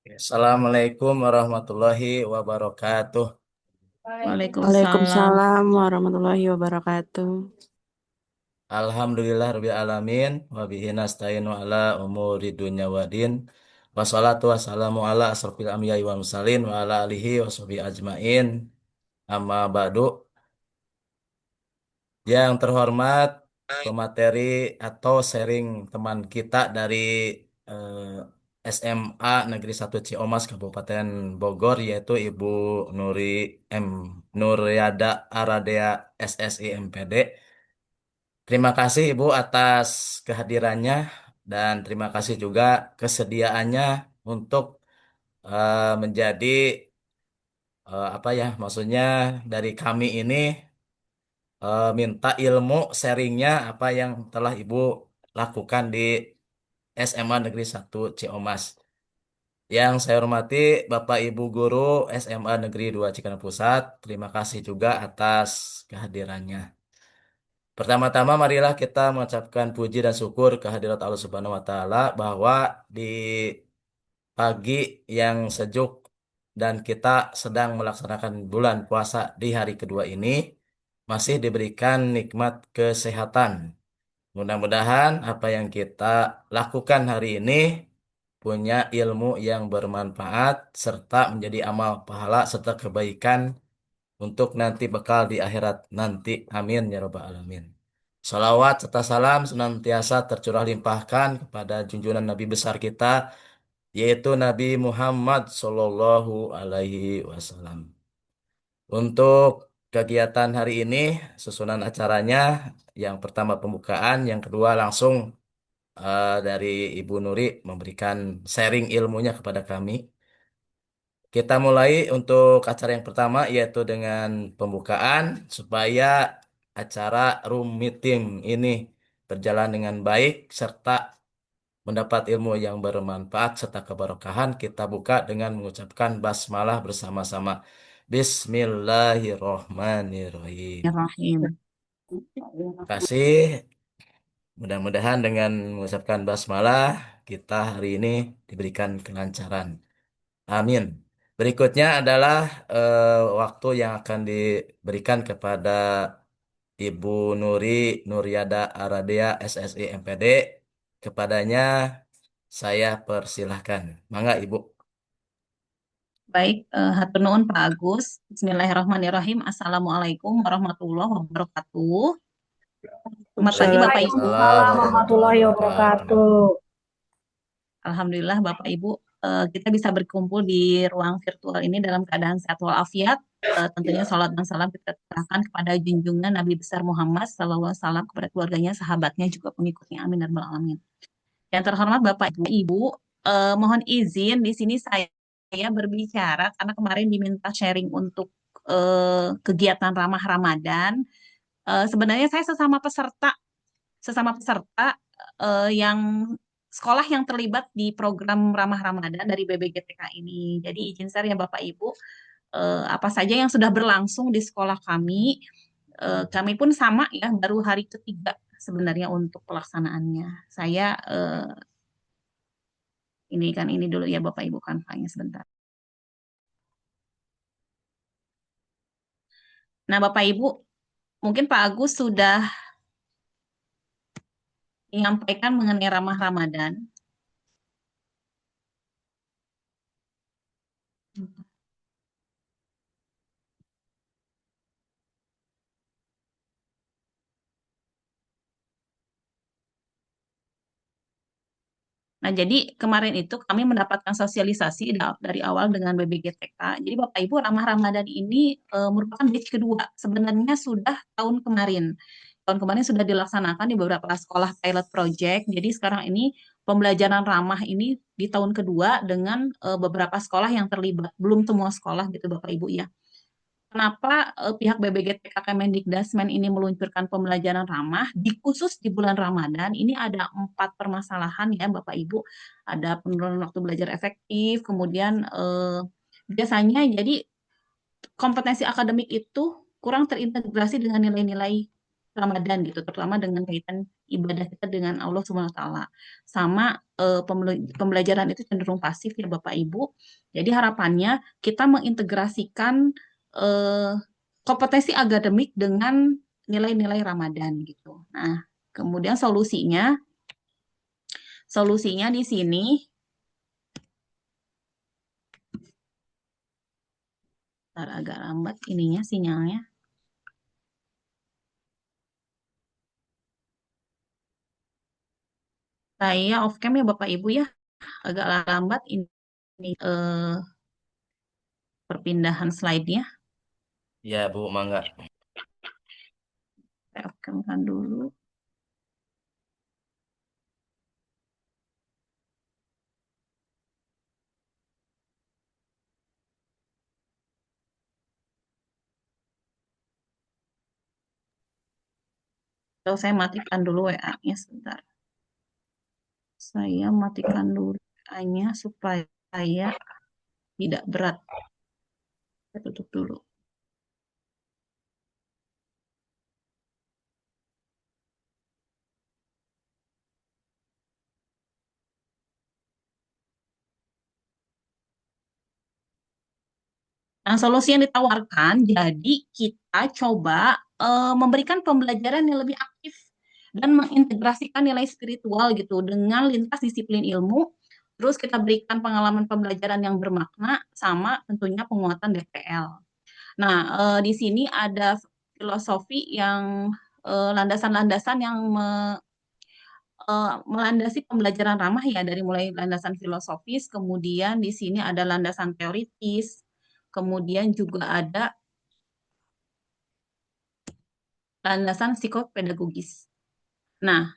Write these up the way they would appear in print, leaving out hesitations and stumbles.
Assalamualaikum warahmatullahi wabarakatuh. Waalaikumsalam. Waalaikumsalam warahmatullahi wabarakatuh. Alhamdulillah rabbil alamin wa bihi nasta'inu ala umuri dunya waddin. Wassalatu wassalamu ala asrofil anbiya'i wal mursalin wa ala alihi wa sahbihi ajmain. Amma ba'du. Yang terhormat pemateri atau sharing teman kita dari SMA Negeri 1 Ciomas Kabupaten Bogor yaitu Ibu Nuri M Nuryada Aradea SSI MPD. Terima kasih Ibu atas kehadirannya dan terima kasih juga kesediaannya untuk menjadi apa ya maksudnya dari kami ini minta ilmu sharingnya apa yang telah Ibu lakukan di SMA Negeri 1 Ciomas. Yang saya hormati Bapak Ibu Guru SMA Negeri 2 Cikarang Pusat, terima kasih juga atas kehadirannya. Pertama-tama marilah kita mengucapkan puji dan syukur kehadirat Allah Subhanahu wa taala bahwa di pagi yang sejuk dan kita sedang melaksanakan bulan puasa di hari kedua ini masih diberikan nikmat kesehatan. Mudah-mudahan apa yang kita lakukan hari ini punya ilmu yang bermanfaat serta menjadi amal pahala serta kebaikan untuk nanti bekal di akhirat nanti. Amin ya rabbal alamin. Salawat serta salam senantiasa tercurah limpahkan kepada junjungan Nabi besar kita yaitu Nabi Muhammad Sallallahu Alaihi Wasallam. Untuk kegiatan hari ini susunan acaranya yang pertama pembukaan, yang kedua langsung dari Ibu Nuri memberikan sharing ilmunya kepada kami. Kita mulai untuk acara yang pertama yaitu dengan pembukaan supaya acara room meeting ini berjalan dengan baik serta mendapat ilmu yang bermanfaat serta keberkahan. Kita buka dengan mengucapkan basmalah bersama-sama. Bismillahirrohmanirrohim. Rahim. Terima kasih. Mudah-mudahan dengan mengucapkan basmalah kita hari ini diberikan kelancaran. Amin. Berikutnya adalah waktu yang akan diberikan kepada Ibu Nuri Nuryada Aradea SSI MPD. Kepadanya saya persilahkan. Mangga Ibu. Baik, hatur nuhun Pak Agus. Bismillahirrahmanirrahim. Assalamualaikum warahmatullahi wabarakatuh. Selamat pagi Bapak Ibu. Waalaikumsalam Waalaikumsalam warahmatullahi warahmatullahi wabarakatuh. wabarakatuh. Alhamdulillah Bapak Ibu, kita bisa berkumpul di ruang virtual ini dalam keadaan sehat walafiat. Tentunya salat dan salam kita terahkan kepada junjungan Nabi besar Muhammad SAW, kepada keluarganya, sahabatnya, juga pengikutnya. Amin ya rabbal alamin. Yang terhormat Bapak Ibu, mohon izin di sini saya berbicara karena kemarin diminta sharing untuk kegiatan ramah Ramadan. Sebenarnya saya sesama peserta yang sekolah yang terlibat di program ramah Ramadan dari BBGTK ini. Jadi izin share ya Bapak Ibu, apa saja yang sudah berlangsung di sekolah kami. Kami pun sama ya, baru hari ketiga sebenarnya untuk pelaksanaannya. Saya ini dulu ya Bapak Ibu kanvanya sebentar. Nah Bapak Ibu, mungkin Pak Agus sudah menyampaikan mengenai ramah Ramadan. Nah, jadi kemarin itu kami mendapatkan sosialisasi dari awal dengan BBGTK. Jadi Bapak Ibu, ramah Ramadan ini merupakan batch kedua. Sebenarnya sudah tahun kemarin. Tahun kemarin sudah dilaksanakan di beberapa sekolah pilot project. Jadi sekarang ini pembelajaran ramah ini di tahun kedua dengan beberapa sekolah yang terlibat. Belum semua sekolah gitu Bapak Ibu ya. Kenapa pihak BBGTK Kemendikdasmen ini meluncurkan pembelajaran ramah khusus di bulan Ramadan? Ini ada 4 permasalahan ya Bapak Ibu. Ada penurunan waktu belajar efektif, kemudian biasanya jadi kompetensi akademik itu kurang terintegrasi dengan nilai-nilai Ramadan gitu, terutama dengan kaitan ibadah kita dengan Allah Subhanahu wa taala. Sama pembelajaran itu cenderung pasif ya Bapak Ibu. Jadi harapannya kita mengintegrasikan eh, kompetensi akademik dengan nilai-nilai Ramadan gitu. Nah, kemudian solusinya di sini ntar agak lambat ininya sinyalnya. Saya off cam ya Bapak Ibu ya. Agak lambat ini perpindahan slide-nya. Ya, Bu, mangga. Saya off cam dulu. Atau saya matikan dulu WA-nya sebentar. Saya matikan dulu WA-nya supaya tidak berat. Saya tutup dulu. Nah, solusi yang ditawarkan, jadi kita coba memberikan pembelajaran yang lebih aktif dan mengintegrasikan nilai spiritual gitu dengan lintas disiplin ilmu. Terus kita berikan pengalaman pembelajaran yang bermakna sama tentunya penguatan DPL. Nah, di sini ada filosofi yang landasan-landasan yang melandasi pembelajaran ramah ya dari mulai landasan filosofis, kemudian di sini ada landasan teoritis, kemudian juga ada landasan psikopedagogis. Nah,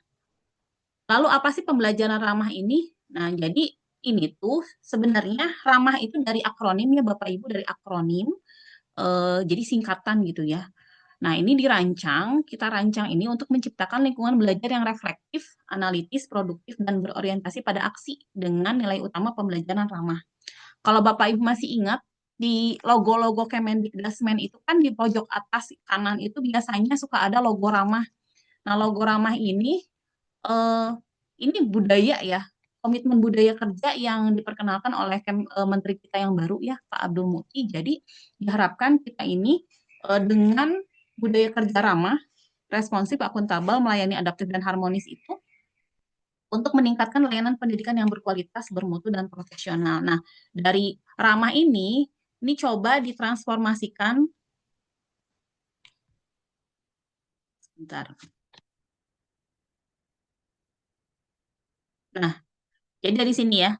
lalu apa sih pembelajaran ramah ini? Nah, jadi ini tuh sebenarnya ramah itu dari akronim ya Bapak Ibu, dari akronim, jadi singkatan gitu ya. Nah, ini kita rancang ini untuk menciptakan lingkungan belajar yang reflektif, analitis, produktif, dan berorientasi pada aksi dengan nilai utama pembelajaran ramah. Kalau Bapak Ibu masih ingat, di logo-logo Kemendikbudrismen itu kan di pojok atas kanan itu biasanya suka ada logo ramah. Nah, logo ramah eh, ini budaya ya, komitmen budaya kerja yang diperkenalkan oleh Menteri kita yang baru ya, Pak Abdul Muti. Jadi diharapkan kita ini dengan budaya kerja ramah, responsif, akuntabel, melayani, adaptif, dan harmonis itu untuk meningkatkan layanan pendidikan yang berkualitas, bermutu, dan profesional. Nah, dari ramah ini coba ditransformasikan, bentar. Nah, jadi dari sini ya,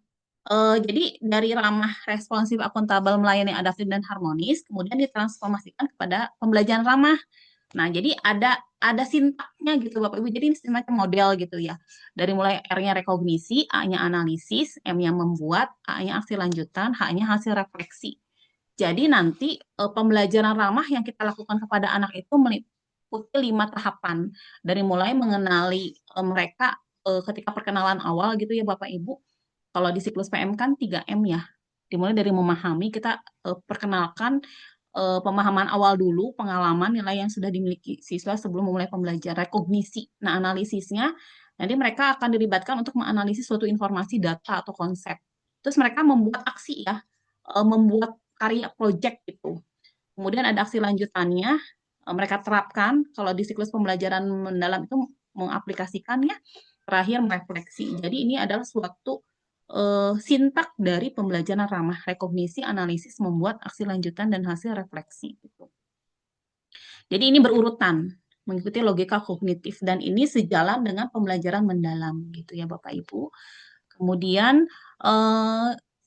jadi dari ramah responsif, akuntabel, melayani, adaptif, dan harmonis, kemudian ditransformasikan kepada pembelajaran ramah. Nah, jadi ada sintaknya gitu Bapak Ibu. Jadi ini semacam model gitu ya. Dari mulai R-nya rekognisi, A-nya analisis, M-nya membuat, A-nya aksi lanjutan, H-nya hasil refleksi. Jadi nanti pembelajaran ramah yang kita lakukan kepada anak itu meliputi 5 tahapan. Dari mulai mengenali mereka ketika perkenalan awal gitu ya Bapak Ibu. Kalau di siklus PM kan 3M ya. Dimulai dari memahami, kita perkenalkan pemahaman awal dulu, pengalaman, nilai yang sudah dimiliki siswa sebelum memulai pembelajaran, rekognisi. Nah, analisisnya, nanti mereka akan dilibatkan untuk menganalisis suatu informasi, data, atau konsep. Terus mereka membuat aksi ya, membuat karya project gitu. Kemudian ada aksi lanjutannya, mereka terapkan, kalau di siklus pembelajaran mendalam itu mengaplikasikannya, terakhir merefleksi. Jadi ini adalah suatu sintak dari pembelajaran ramah, rekognisi, analisis, membuat aksi lanjutan, dan hasil refleksi. Gitu. Jadi ini berurutan, mengikuti logika kognitif, dan ini sejalan dengan pembelajaran mendalam, gitu ya Bapak Ibu. Kemudian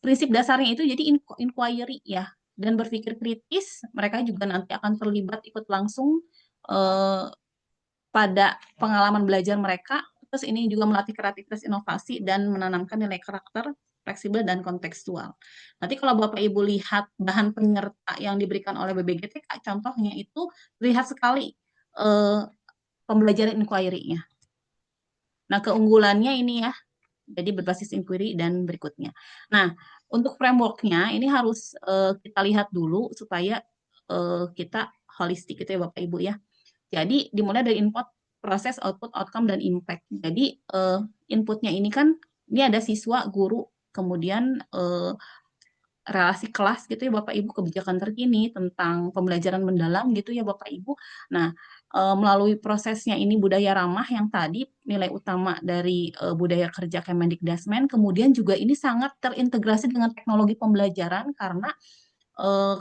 prinsip dasarnya itu jadi inquiry ya, dan berpikir kritis. Mereka juga nanti akan terlibat ikut langsung pada pengalaman belajar mereka. Terus ini juga melatih kreativitas, inovasi, dan menanamkan nilai karakter fleksibel dan kontekstual. Nanti kalau Bapak Ibu lihat bahan penyerta yang diberikan oleh BBGTK, contohnya itu lihat sekali pembelajaran inquiry-nya. Nah, keunggulannya ini ya, jadi berbasis inquiry dan berikutnya. Nah, untuk framework-nya ini harus kita lihat dulu supaya kita holistik gitu ya Bapak Ibu ya. Jadi dimulai dari input, proses, output, outcome, dan impact. Jadi inputnya ini kan, ini ada siswa, guru, kemudian relasi kelas gitu ya Bapak Ibu, kebijakan terkini tentang pembelajaran mendalam gitu ya Bapak Ibu. Nah, melalui prosesnya ini budaya ramah yang tadi nilai utama dari budaya kerja Kemendikdasmen, kemudian juga ini sangat terintegrasi dengan teknologi pembelajaran karena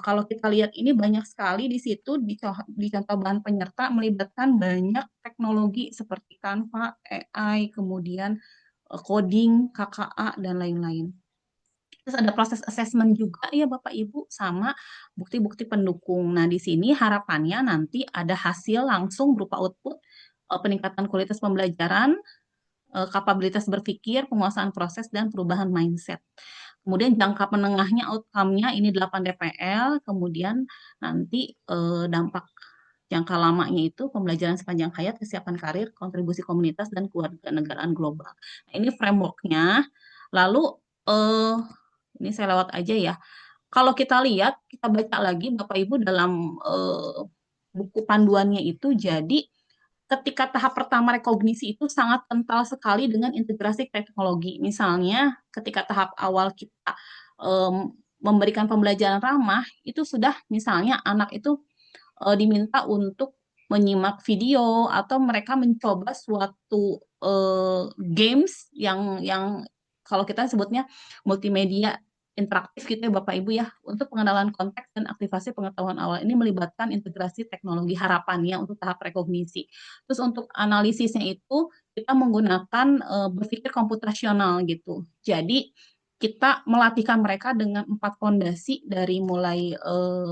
kalau kita lihat ini banyak sekali di situ di contoh bahan penyerta melibatkan banyak teknologi seperti Canva, AI, kemudian coding, KKA, dan lain-lain. Terus ada proses assessment juga ya Bapak Ibu sama bukti-bukti pendukung. Nah, di sini harapannya nanti ada hasil langsung berupa output peningkatan kualitas pembelajaran, kapabilitas berpikir, penguasaan proses, dan perubahan mindset. Kemudian jangka menengahnya outcome-nya ini 8 DPL, kemudian nanti dampak jangka lamanya itu pembelajaran sepanjang hayat, kesiapan karir, kontribusi komunitas, dan kewarganegaraan global. Nah, ini framework-nya. Lalu eh, ini saya lewat aja ya. Kalau kita lihat, kita baca lagi Bapak Ibu dalam buku panduannya itu, jadi ketika tahap pertama rekognisi itu sangat kental sekali dengan integrasi teknologi. Misalnya, ketika tahap awal kita memberikan pembelajaran ramah, itu sudah misalnya anak itu diminta untuk menyimak video atau mereka mencoba suatu games yang kalau kita sebutnya multimedia interaktif gitu ya Bapak Ibu ya, untuk pengenalan konteks dan aktivasi pengetahuan awal ini melibatkan integrasi teknologi harapannya untuk tahap rekognisi. Terus untuk analisisnya itu kita menggunakan berpikir komputasional gitu. Jadi kita melatihkan mereka dengan 4 fondasi dari mulai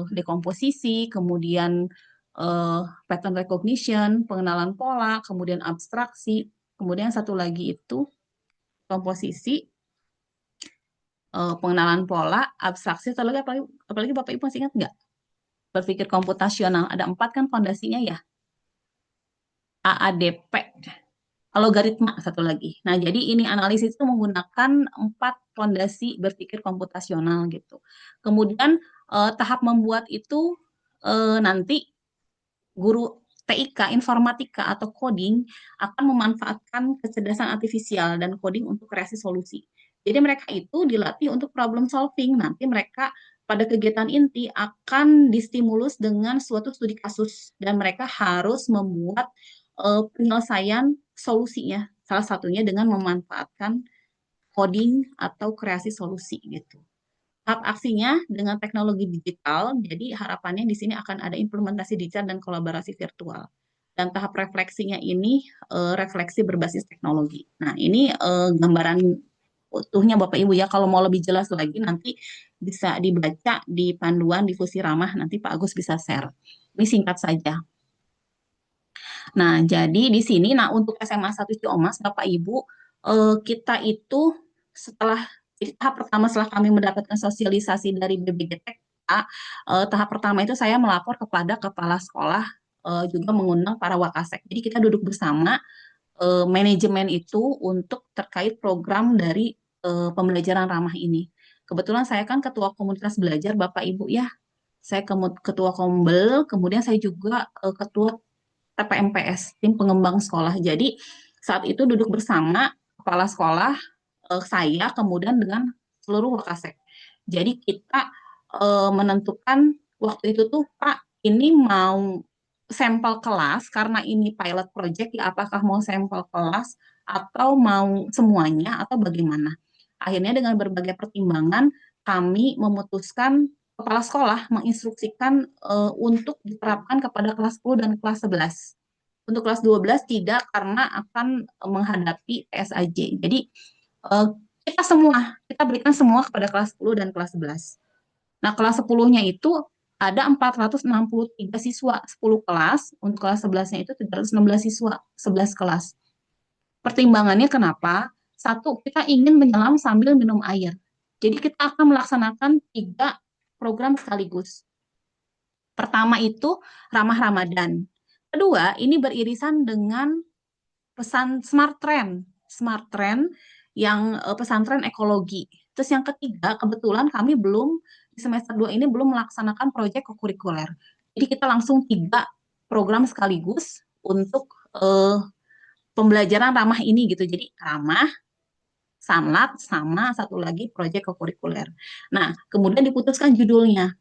dekomposisi, kemudian pattern recognition, pengenalan pola, kemudian abstraksi, kemudian satu lagi itu komposisi, pengenalan pola, abstraksi, satu lagi apalagi Bapak Ibu masih ingat nggak? Berpikir komputasional, ada 4 kan fondasinya ya, AADP, logaritma satu lagi. Nah, jadi ini analisis itu menggunakan 4 fondasi berpikir komputasional gitu. Kemudian tahap membuat itu nanti guru TIK, informatika atau coding akan memanfaatkan kecerdasan artifisial dan coding untuk kreasi solusi. Jadi mereka itu dilatih untuk problem solving. Nanti mereka pada kegiatan inti akan distimulus dengan suatu studi kasus dan mereka harus membuat penyelesaian solusinya. Salah satunya dengan memanfaatkan coding atau kreasi solusi gitu. Tahap aksinya dengan teknologi digital, jadi harapannya di sini akan ada implementasi digital dan kolaborasi virtual. Dan tahap refleksinya ini refleksi berbasis teknologi. Nah, ini gambaran utuhnya Bapak Ibu ya. Kalau mau lebih jelas lagi nanti bisa dibaca di panduan difusi ramah, nanti Pak Agus bisa share. Ini singkat saja. Nah, jadi di sini, nah untuk SMA 1 Ciomas, Bapak Ibu, kita itu setelah jadi tahap pertama setelah kami mendapatkan sosialisasi dari BBGTK, tahap pertama itu saya melapor kepada kepala sekolah, juga mengundang para wakasek. Jadi kita duduk bersama manajemen itu untuk terkait program dari pembelajaran ramah ini. Kebetulan saya kan ketua komunitas belajar Bapak Ibu ya. Saya ketua Kombel, kemudian saya juga ketua TPMPS, tim pengembang sekolah. Jadi saat itu duduk bersama kepala sekolah, saya, kemudian dengan seluruh wakasek. Jadi kita menentukan waktu itu tuh, Pak, ini mau sampel kelas, karena ini pilot project, ya apakah mau sampel kelas, atau mau semuanya, atau bagaimana. Akhirnya dengan berbagai pertimbangan, kami memutuskan kepala sekolah menginstruksikan untuk diterapkan kepada kelas 10 dan kelas 11. Untuk kelas 12 tidak karena akan menghadapi PSAJ. Jadi kita berikan semua kepada kelas 10 dan kelas 11. Nah, kelas 10-nya itu ada 463 siswa, 10 kelas. Untuk kelas 11-nya itu 316 siswa, 11 kelas. Pertimbangannya kenapa? Satu, kita ingin menyelam sambil minum air. Jadi kita akan melaksanakan 3 program sekaligus. Pertama itu ramah Ramadan. Kedua, ini beririsan dengan pesan smart trend yang pesantren ekologi. Terus yang ketiga, kebetulan kami belum di semester 2 ini belum melaksanakan proyek kokurikuler. Jadi kita langsung 3 program sekaligus untuk pembelajaran ramah ini gitu. Jadi ramah, sanlat, sama satu lagi proyek kokurikuler. Nah, kemudian diputuskan judulnya.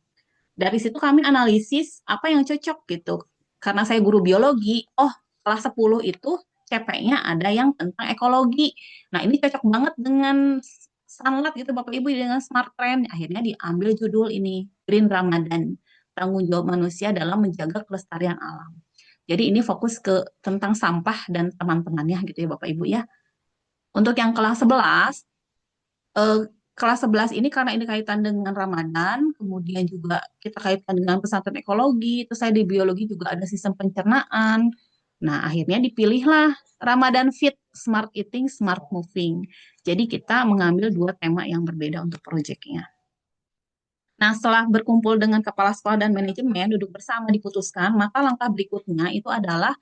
Dari situ kami analisis apa yang cocok gitu. Karena saya guru biologi, oh kelas 10 itu CP-nya ada yang tentang ekologi. Nah, ini cocok banget dengan sanlat gitu Bapak Ibu dengan smart trend. Akhirnya diambil judul ini, Green Ramadan, tanggung jawab manusia dalam menjaga kelestarian alam. Jadi ini fokus ke tentang sampah dan teman-temannya gitu ya Bapak Ibu ya. Untuk yang kelas 11, eh, kelas 11 ini karena ini kaitan dengan Ramadan, kemudian juga kita kaitkan dengan pesantren ekologi, terus saya di biologi juga ada sistem pencernaan. Nah, akhirnya dipilihlah Ramadan Fit, Smart Eating, Smart Moving. Jadi kita mengambil dua tema yang berbeda untuk proyeknya. Nah, setelah berkumpul dengan kepala sekolah dan manajemen, duduk bersama diputuskan, maka langkah berikutnya itu adalah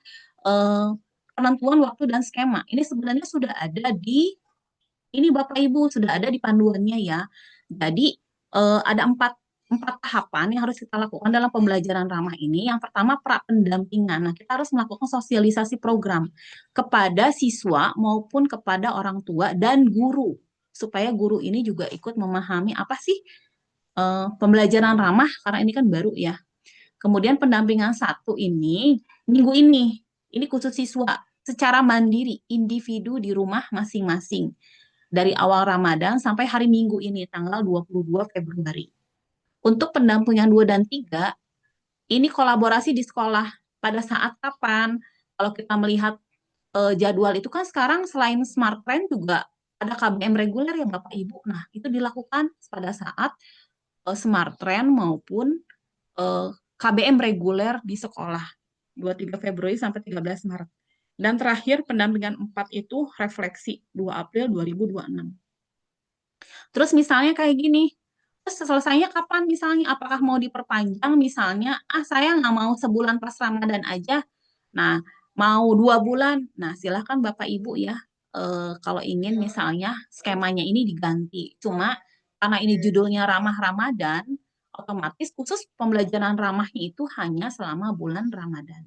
eh, penentuan waktu dan skema. Ini sebenarnya sudah ada di ini Bapak Ibu sudah ada di panduannya ya. Jadi ada empat tahapan yang harus kita lakukan dalam pembelajaran ramah ini. Yang pertama pra pendampingan. Nah, kita harus melakukan sosialisasi program kepada siswa maupun kepada orang tua dan guru supaya guru ini juga ikut memahami apa sih pembelajaran ramah karena ini kan baru ya. Kemudian pendampingan satu ini minggu ini khusus siswa secara mandiri individu di rumah masing-masing dari awal Ramadan sampai hari Minggu ini tanggal 22 Februari. Untuk pendampingan 2 dan 3 ini kolaborasi di sekolah pada saat kapan? Kalau kita melihat jadwal itu kan sekarang selain Smart Trend juga ada KBM reguler ya Bapak Ibu. Nah, itu dilakukan pada saat Smart Trend maupun KBM reguler di sekolah 23 Februari sampai 13 Maret. Dan terakhir pendampingan 4 itu refleksi 2 April 2026. Terus misalnya kayak gini, terus selesainya kapan misalnya? Apakah mau diperpanjang misalnya? Saya nggak mau sebulan pas Ramadan aja. Nah, mau 2 bulan. Nah, silahkan Bapak Ibu ya. Kalau ingin misalnya skemanya ini diganti. Cuma karena ini judulnya ramah Ramadan, otomatis khusus pembelajaran ramahnya itu hanya selama bulan Ramadan.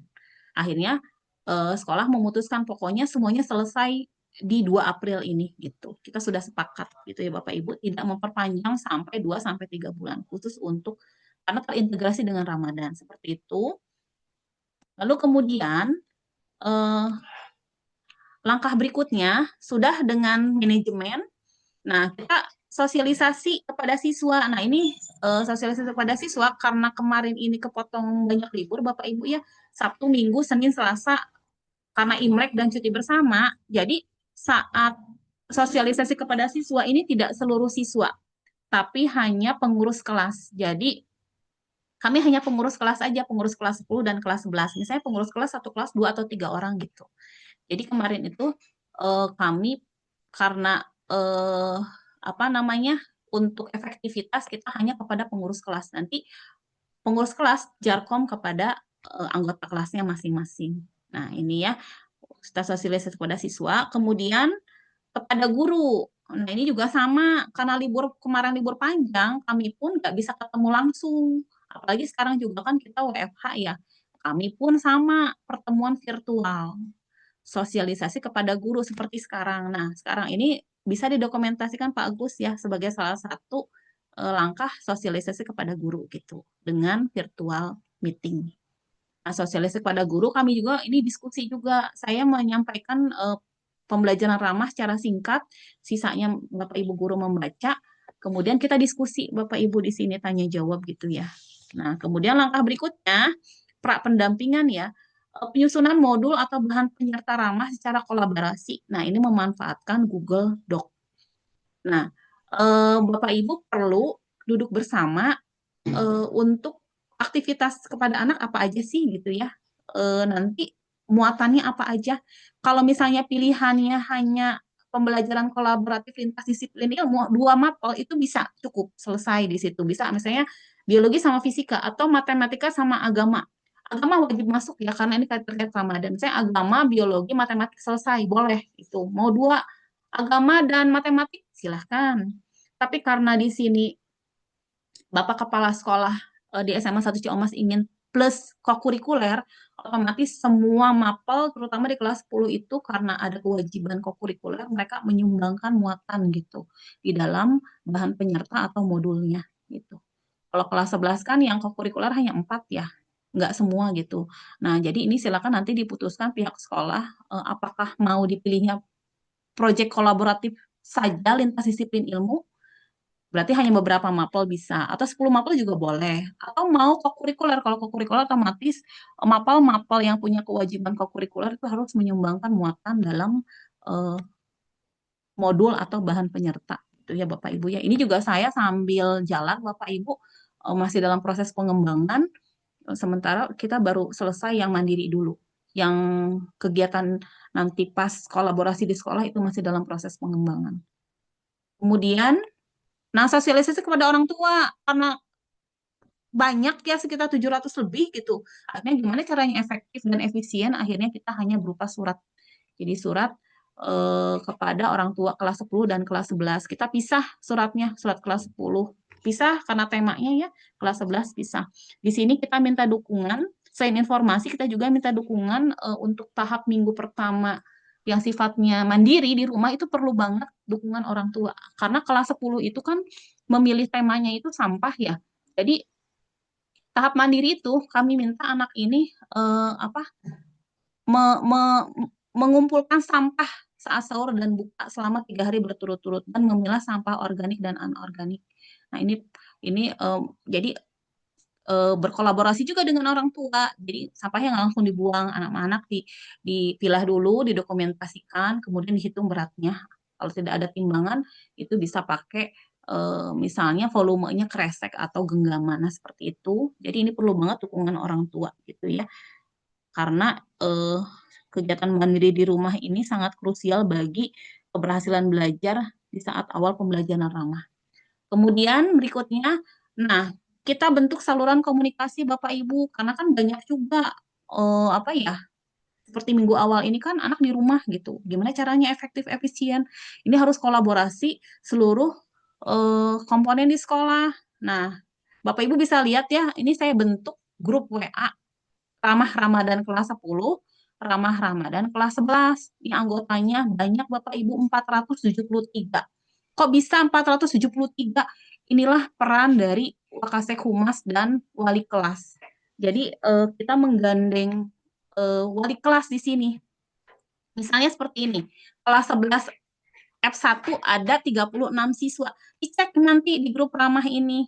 Akhirnya sekolah memutuskan pokoknya semuanya selesai di 2 April ini gitu. Kita sudah sepakat gitu ya Bapak Ibu tidak memperpanjang sampai 2 sampai 3 bulan khusus untuk karena terintegrasi dengan Ramadan seperti itu. Lalu kemudian eh, langkah berikutnya sudah dengan manajemen. Nah, kita sosialisasi kepada siswa. Nah, ini sosialisasi kepada siswa karena kemarin ini kepotong banyak libur Bapak Ibu ya. Sabtu, Minggu, Senin, Selasa karena Imlek dan cuti bersama. Jadi saat sosialisasi kepada siswa ini tidak seluruh siswa, tapi hanya pengurus kelas. Jadi kami hanya pengurus kelas aja, pengurus kelas 10 dan kelas 11. Misalnya pengurus kelas 1 kelas 2 atau 3 orang gitu. Jadi kemarin itu kami karena apa namanya untuk efektivitas kita hanya kepada pengurus kelas. Nanti pengurus kelas jarkom kepada anggota kelasnya masing-masing. Nah, ini ya kita sosialisasi kepada siswa, kemudian kepada guru. Nah, ini juga sama, karena kemarin libur panjang, kami pun nggak bisa ketemu langsung. Apalagi sekarang juga kan kita WFH ya. Kami pun sama, pertemuan virtual. Sosialisasi kepada guru seperti sekarang. Nah, sekarang ini bisa didokumentasikan Pak Agus ya sebagai salah satu langkah sosialisasi kepada guru gitu dengan virtual meeting. Nah, sosialisasi kepada guru kami juga ini diskusi juga. Saya menyampaikan pembelajaran ramah secara singkat, sisanya Bapak Ibu guru membaca, kemudian kita diskusi Bapak Ibu di sini tanya jawab gitu ya. Nah, kemudian langkah berikutnya pra pendampingan ya, penyusunan modul atau bahan penyerta ramah secara kolaborasi. Nah, ini memanfaatkan Google Doc. Nah, Bapak Ibu perlu duduk bersama untuk aktivitas kepada anak apa aja sih gitu ya. Nanti muatannya apa aja. Kalau misalnya pilihannya hanya pembelajaran kolaboratif lintas disiplin ilmu, 2 mapel itu bisa cukup selesai di situ. Bisa misalnya biologi sama fisika atau matematika sama agama. Agama wajib masuk ya karena ini terkait Ramadan. Saya agama, biologi, matematik selesai, boleh itu. Mau 2 agama dan matematik silahkan. Tapi karena di sini Bapak Kepala Sekolah di SMA 1 Ciamas ingin plus kokurikuler, otomatis semua mapel, terutama di kelas 10 itu karena ada kewajiban kokurikuler, mereka menyumbangkan muatan gitu di dalam bahan penyerta atau modulnya gitu. Kalau kelas 11 kan yang kokurikuler hanya 4 ya, nggak semua gitu. Nah, jadi ini silakan nanti diputuskan pihak sekolah apakah mau dipilihnya proyek kolaboratif saja lintas disiplin ilmu, berarti hanya beberapa mapel bisa, atau 10 mapel juga boleh, atau mau kokurikuler. Kalau kokurikuler otomatis mapel-mapel yang punya kewajiban kokurikuler itu harus menyumbangkan muatan dalam eh, modul atau bahan penyerta. Itu ya Bapak Ibu ya. Ini juga saya sambil jalan Bapak Ibu masih dalam proses pengembangan, sementara kita baru selesai yang mandiri dulu. Yang kegiatan nanti pas kolaborasi di sekolah itu masih dalam proses pengembangan. Kemudian, nah sosialisasi kepada orang tua, karena banyak ya sekitar 700 lebih gitu. Artinya gimana caranya efektif dan efisien, akhirnya kita hanya berupa surat. Jadi surat kepada orang tua kelas 10 dan kelas 11. Kita pisah suratnya, surat kelas 10. Pisah karena temanya ya, kelas 11 pisah. Di sini kita minta dukungan, selain informasi kita juga minta dukungan untuk tahap minggu pertama yang sifatnya mandiri di rumah itu perlu banget dukungan orang tua. Karena kelas 10 itu kan memilih temanya itu sampah ya. Jadi tahap mandiri itu kami minta anak ini apa me- me- mengumpulkan sampah saat sahur dan buka selama 3 hari berturut-turut dan memilah sampah organik dan anorganik. Nah ini jadi berkolaborasi juga dengan orang tua. Jadi sampahnya nggak langsung dibuang, anak-anak dipilah dulu, didokumentasikan, kemudian dihitung beratnya. Kalau tidak ada timbangan, itu bisa pakai misalnya volumenya kresek atau genggaman, nah, seperti itu. Jadi ini perlu banget dukungan orang tua gitu ya, karena kegiatan mandiri di rumah ini sangat krusial bagi keberhasilan belajar di saat awal pembelajaran ramah. Kemudian berikutnya, nah kita bentuk saluran komunikasi Bapak Ibu, karena kan banyak juga apa ya, seperti minggu awal ini kan anak di rumah gitu. Gimana caranya efektif efisien? Ini harus kolaborasi seluruh komponen di sekolah. Nah, Bapak Ibu bisa lihat ya, ini saya bentuk grup WA Ramah Ramadan kelas 10, Ramah Ramadan kelas 11. Ini anggotanya banyak Bapak Ibu 473. Kok bisa 473? Inilah peran dari Wakasek Humas dan wali kelas. Jadi kita menggandeng wali kelas di sini. Misalnya seperti ini. Kelas 11 F1 ada 36 siswa. Dicek nanti di grup ramah ini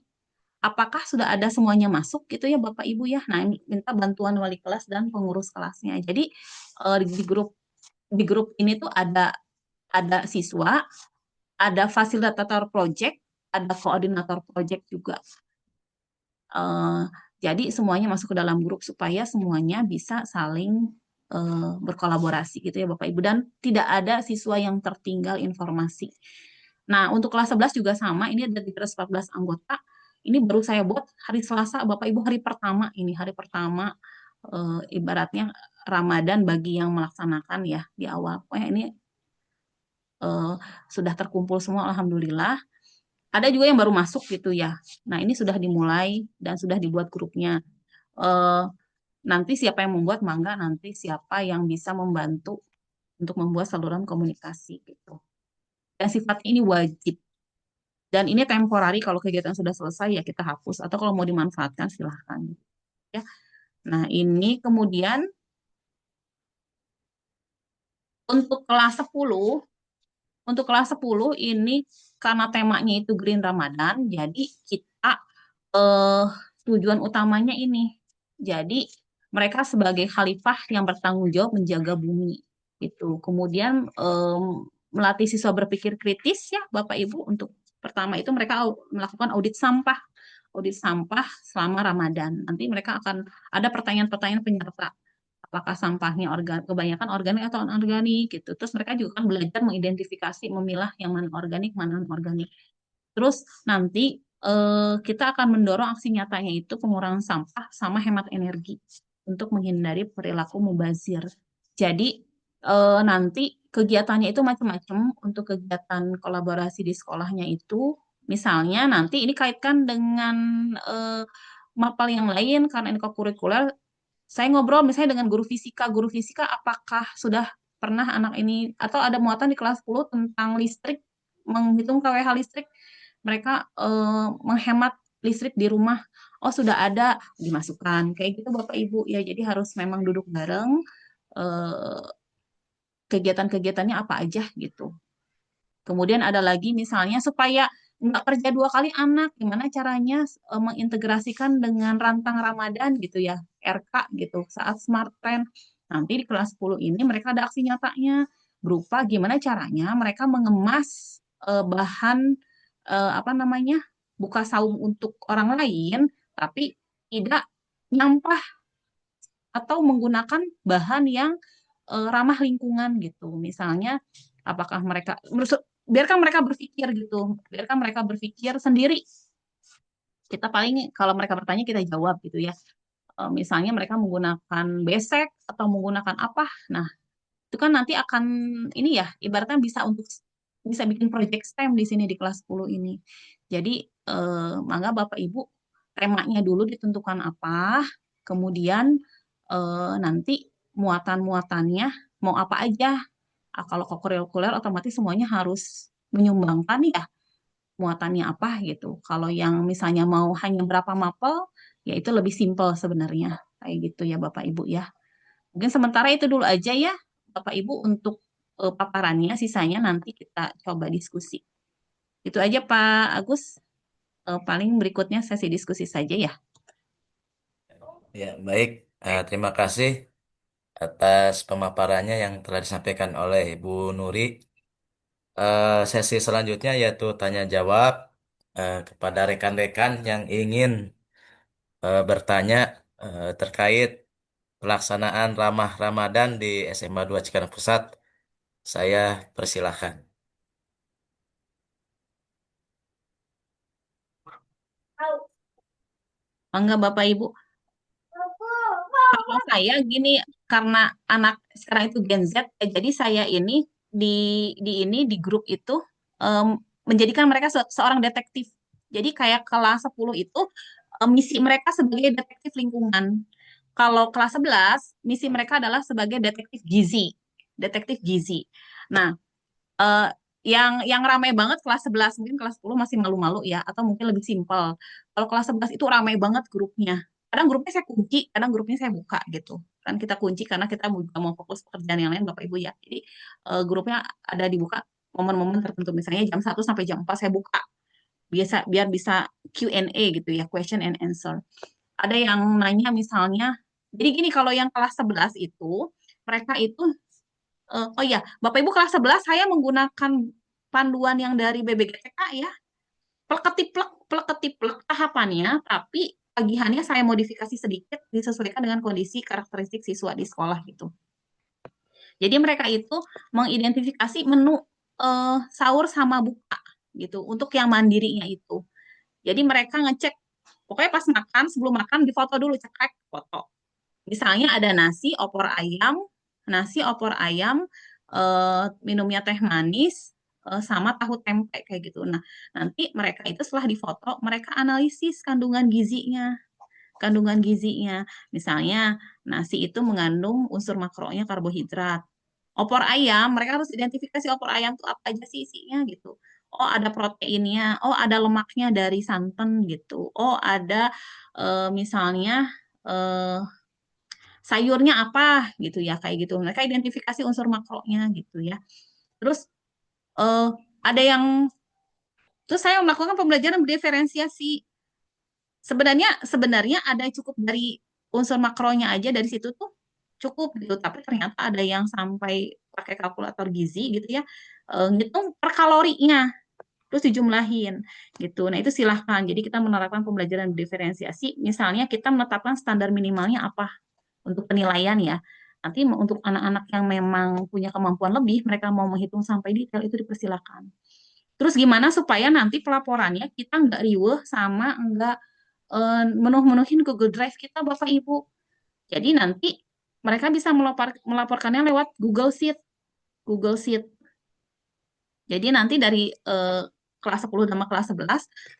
apakah sudah ada semuanya masuk gitu ya Bapak Ibu ya. Nah, ini minta bantuan wali kelas dan pengurus kelasnya. Jadi di grup ini tuh ada siswa, ada fasilitator project, ada koordinator project juga. Eh, jadi semuanya masuk ke dalam grup supaya semuanya bisa saling berkolaborasi gitu ya Bapak Ibu, dan tidak ada siswa yang tertinggal informasi. Nah, untuk kelas 11 juga sama, ini ada 314 anggota. Ini baru saya buat hari Selasa, Bapak Ibu, hari pertama ini, hari pertama ibaratnya Ramadan bagi yang melaksanakan ya di awal. Pokoknya ini eh, sudah terkumpul semua, Alhamdulillah. Ada juga yang baru masuk gitu ya. Nah, ini sudah dimulai dan sudah dibuat grupnya. Eh, Nanti siapa yang membuat, mangga nanti siapa yang bisa membantu untuk membuat saluran komunikasi gitu. Dan sifatnya ini wajib. Dan ini temporari, kalau kegiatan sudah selesai ya kita hapus. Atau kalau mau dimanfaatkan silahkan. Ya. Nah ini kemudian untuk kelas 10, untuk kelas 10 ini karena temanya itu Green Ramadan, jadi kita eh, tujuan utamanya ini. Jadi mereka sebagai khalifah yang bertanggung jawab menjaga bumi. Itu. Kemudian melatih siswa berpikir kritis ya Bapak Ibu. Untuk pertama itu mereka melakukan audit sampah selama Ramadan. Nanti mereka akan ada pertanyaan-pertanyaan penyerta. Apakah sampahnya kebanyakan organik atau anorganik gitu. Terus mereka juga akan belajar mengidentifikasi, memilah yang mana organik, mana anorganik. Terus nanti kita akan mendorong aksi nyatanya itu pengurangan sampah sama hemat energi untuk menghindari perilaku mubazir. Jadi nanti kegiatannya itu macam-macam. Untuk kegiatan kolaborasi di sekolahnya itu, misalnya nanti ini kaitkan dengan mapel yang lain karena ini kokurikuler, saya ngobrol misalnya dengan guru fisika apakah sudah pernah anak ini atau ada muatan di kelas 10 tentang listrik, menghitung KWH listrik, mereka menghemat listrik di rumah. Oh, sudah ada, dimasukkan. Kayak gitu Bapak Ibu ya. Jadi harus memang duduk bareng, eh, kegiatan-kegiatannya apa aja gitu. Kemudian ada lagi misalnya supaya nggak kerja dua kali anak, gimana caranya mengintegrasikan dengan rantang Ramadan gitu ya, RK gitu, saat Smart Trend. Nanti di kelas 10 ini mereka ada aksi nyatanya berupa gimana caranya mereka mengemas bahan apa namanya, buka saum untuk orang lain, tapi tidak nyampah atau menggunakan bahan yang ramah lingkungan gitu. Misalnya, apakah mereka biarkan mereka berpikir gitu, biarkan mereka berpikir sendiri. Kita paling kalau mereka bertanya kita jawab gitu ya. Misalnya mereka menggunakan besek atau menggunakan apa. Nah, itu kan nanti akan ini ya, ibaratnya bisa bikin project STEM di sini di kelas 10 ini. Jadi, mangga Bapak Ibu temanya dulu ditentukan apa, kemudian nanti muatan-muatannya mau apa aja. Ah, kalau kokurikuler otomatis semuanya harus menyumbangkan ya muatannya apa gitu. Kalau yang misalnya mau hanya berapa mapel, ya itu lebih simpel sebenarnya. Kayak gitu ya Bapak Ibu ya. Mungkin sementara itu dulu aja ya Bapak Ibu untuk paparannya, sisanya nanti kita coba diskusi. Itu aja Pak Agus. Paling berikutnya sesi diskusi saja ya. Ya, baik. Terima kasih atas pemaparannya yang telah disampaikan oleh Ibu Nuri. Sesi selanjutnya yaitu tanya jawab kepada rekan-rekan yang ingin bertanya terkait pelaksanaan Ramah Ramadan di SMA 2 Cikarang Pusat. Saya persilahkan. Mangga Bapak Ibu. Kalau saya gini, karena anak sekarang itu Gen Z, jadi saya ini di grup itu em, menjadikan mereka seorang detektif. Jadi kayak kelas 10 itu misi mereka sebagai detektif lingkungan. Kalau kelas 11 misi mereka adalah sebagai detektif gizi. Detektif gizi. Nah, eh, yang ramai banget kelas 11, mungkin kelas 10 masih malu-malu ya, atau mungkin lebih simpel. Kalau kelas 11 itu ramai banget grupnya. Kadang grupnya saya kunci, kadang grupnya saya buka gitu. Kan kita kunci karena kita juga mau fokus pekerjaan yang lain Bapak Ibu ya. Jadi grupnya ada dibuka momen-momen tertentu. Misalnya jam 1 sampai jam 4 saya buka. Biar bisa Q&A gitu ya, question and answer. Ada yang nanya misalnya, jadi gini kalau yang kelas 11 itu, mereka itu oh iya, Bapak Ibu kelas 11 saya menggunakan panduan yang dari BBGTK ya. Plek-ketiplek, plek-ketiplek tahapannya, tapi tagihannya saya modifikasi sedikit disesuaikan dengan kondisi karakteristik siswa di sekolah gitu. Jadi mereka itu mengidentifikasi menu sahur sama buka gitu untuk yang mandirinya itu. Jadi mereka ngecek pokoknya pas makan, sebelum makan difoto dulu, cekrek foto. Misalnya ada nasi opor ayam, minumnya teh manis, sama tahu tempe kayak gitu. Nah, nanti mereka itu setelah difoto, mereka analisis kandungan gizinya. Kandungan gizinya, misalnya nasi itu mengandung unsur makronya karbohidrat. Opor ayam, mereka harus identifikasi opor ayam itu apa aja sih isinya gitu. Oh, ada proteinnya, oh ada lemaknya dari santan gitu. Oh, ada misalnya eh, sayurnya apa gitu ya kayak gitu. Mereka identifikasi unsur makronya gitu ya. Terus eh, ada yang terus saya melakukan pembelajaran diferensiasi. Sebenarnya sebenarnya ada cukup dari unsur makronya aja dari situ tuh cukup gitu. Tapi ternyata ada yang sampai pakai kalkulator gizi gitu ya, ngitung per kalorinya terus dijumlahin gitu. Nah, itu silahkan. Jadi kita menerapkan pembelajaran diferensiasi. Misalnya kita menetapkan standar minimalnya apa untuk penilaian ya. Nanti untuk anak-anak yang memang punya kemampuan lebih, mereka mau menghitung sampai detail itu dipersilakan. Terus gimana supaya nanti pelaporannya kita nggak riweh sama nggak menuhin Google Drive kita Bapak Ibu. Jadi nanti mereka bisa melaporkannya lewat Google Sheet. Google Sheet. Jadi nanti dari kelas 10 sama kelas 11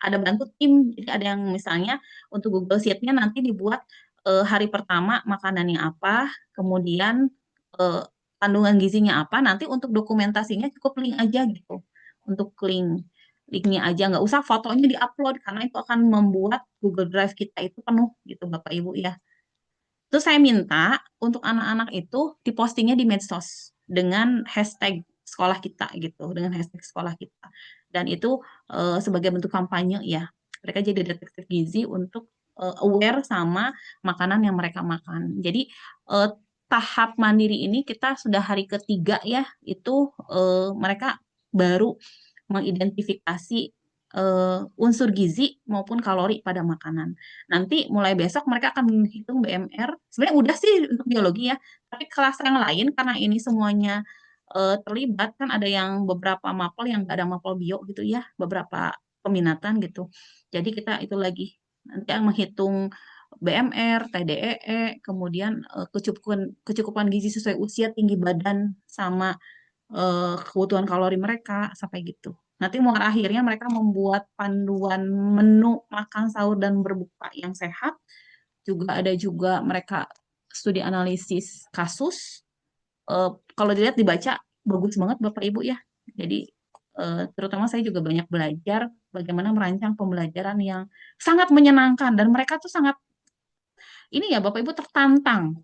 ada bantu tim. Jadi ada yang misalnya untuk Google Sheet-nya nanti dibuat hari pertama makanannya apa, kemudian eh, kandungan gizinya apa, nanti untuk dokumentasinya cukup link aja gitu. Untuk linknya aja, nggak usah fotonya diupload karena itu akan membuat Google Drive kita itu penuh gitu Bapak Ibu ya. Terus saya minta untuk anak-anak itu dipostingnya di medsos dengan hashtag sekolah kita gitu, dengan hashtag sekolah kita. Dan itu sebagai bentuk kampanye ya. Mereka jadi detektif gizi untuk aware sama makanan yang mereka makan. Jadi eh, tahap mandiri ini kita sudah hari ketiga ya, itu mereka baru mengidentifikasi unsur gizi maupun kalori pada makanan. Nanti mulai besok mereka akan menghitung BMR. Sebenarnya udah sih untuk biologi ya, tapi kelas yang lain karena ini semuanya terlibat kan ada yang beberapa mapel yang nggak ada mapel bio gitu ya, beberapa peminatan gitu. Jadi kita itu lagi nanti yang menghitung BMR, TDEE, kemudian kecukupan kecukupan gizi sesuai usia, tinggi badan sama kebutuhan kalori mereka sampai gitu. Nanti muara akhirnya mereka membuat panduan menu makan sahur dan berbuka yang sehat. Juga ada juga mereka studi analisis kasus. Kalau dilihat dibaca bagus banget Bapak Ibu ya. Jadi terutama saya juga banyak belajar bagaimana merancang pembelajaran yang sangat menyenangkan dan mereka tuh sangat ini ya Bapak Ibu tertantang.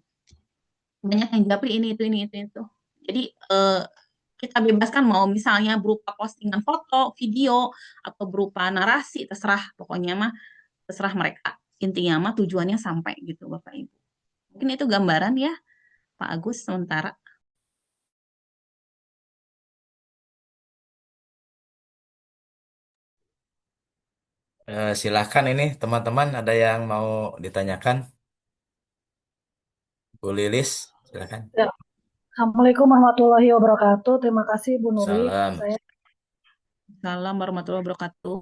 Banyak yang japri ini itu. Jadi kita bebaskan mau misalnya berupa postingan foto, video, atau berupa narasi, terserah pokoknya mah terserah mereka. Intinya mah tujuannya sampai gitu Bapak Ibu. Mungkin itu gambaran ya Pak Agus sementara. Silahkan ini teman-teman ada yang mau ditanyakan? Bu Lilis, silahkan. Ya, Assalamualaikum warahmatullahi wabarakatuh. Terima kasih Bu Nuri. Salam. Salam warahmatullahi wabarakatuh.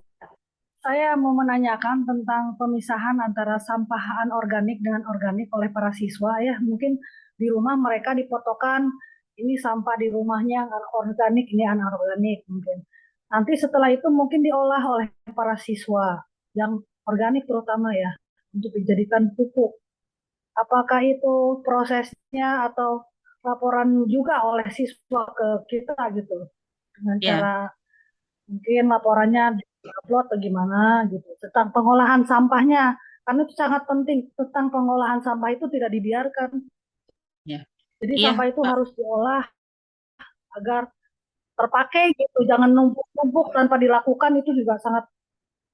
Saya mau menanyakan tentang pemisahan antara sampah anorganik dengan organik oleh para siswa ya. Mungkin di rumah mereka dipotokan ini sampah di rumahnya organik, ini anorganik mungkin. Nanti setelah itu mungkin diolah oleh para siswa yang organik terutama ya untuk dijadikan pupuk. Apakah itu prosesnya atau laporan juga oleh siswa ke kita gitu dengan Ya, cara mungkin laporannya diupload atau gimana gitu tentang pengolahan sampahnya karena itu sangat penting tentang pengolahan sampah itu tidak dibiarkan ya. jadi Iya, sampah itu Pak. harus diolah agar terpakai gitu jangan numpuk-numpuk tanpa dilakukan itu juga sangat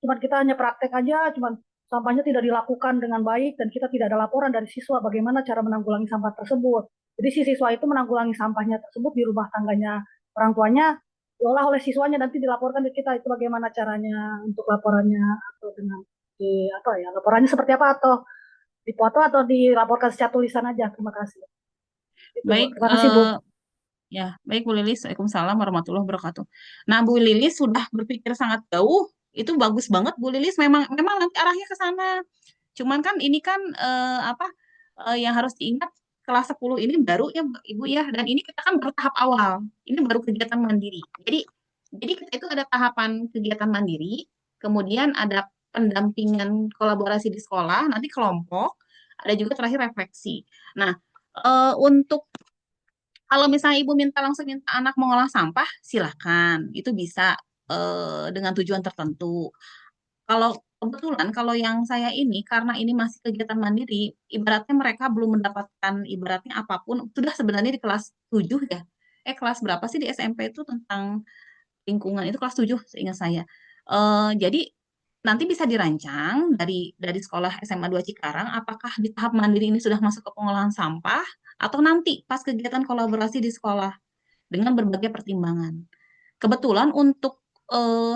cuma kita hanya praktek aja cuma sampahnya tidak dilakukan dengan baik dan kita tidak ada laporan dari siswa bagaimana cara menanggulangi sampah tersebut jadi si siswa itu menanggulangi sampahnya tersebut di rumah tangganya orang tuanya diolah oleh siswanya nanti dilaporkan ke kita itu bagaimana caranya untuk laporannya atau dengan di apa ya laporannya seperti apa atau dipoto atau dilaporkan secara tulisan aja terima kasih itu Bu. Baik, Terima kasih Bu. ya, baik Bu Lilis. Waalaikumsalam warahmatullahi wabarakatuh. Nah, Bu Lilis sudah berpikir sangat jauh. Itu bagus banget Bu Lilis. Memang memang nanti arahnya ke sana. Cuman kan ini kan apa yang harus diingat kelas 10 ini baru ya Ibu ya dan ini kita kan bertahap awal. Ini baru kegiatan mandiri. Jadi kita itu ada tahapan kegiatan mandiri, kemudian ada pendampingan kolaborasi di sekolah, nanti kelompok, ada juga terakhir refleksi. Nah, untuk kalau misalnya ibu minta langsung minta anak mengolah sampah, silahkan. Itu bisa dengan tujuan tertentu. Kalau kebetulan kalau yang saya ini karena ini masih kegiatan mandiri, ibaratnya mereka belum mendapatkan ibaratnya apapun, sudah sebenarnya di kelas 7 ya. Kelas berapa sih di SMP itu tentang lingkungan itu kelas 7 seingat saya. Jadi nanti bisa dirancang dari sekolah SMA 2 Cikarang apakah di tahap mandiri ini sudah masuk ke pengolahan sampah atau nanti pas kegiatan kolaborasi di sekolah dengan berbagai pertimbangan. Kebetulan untuk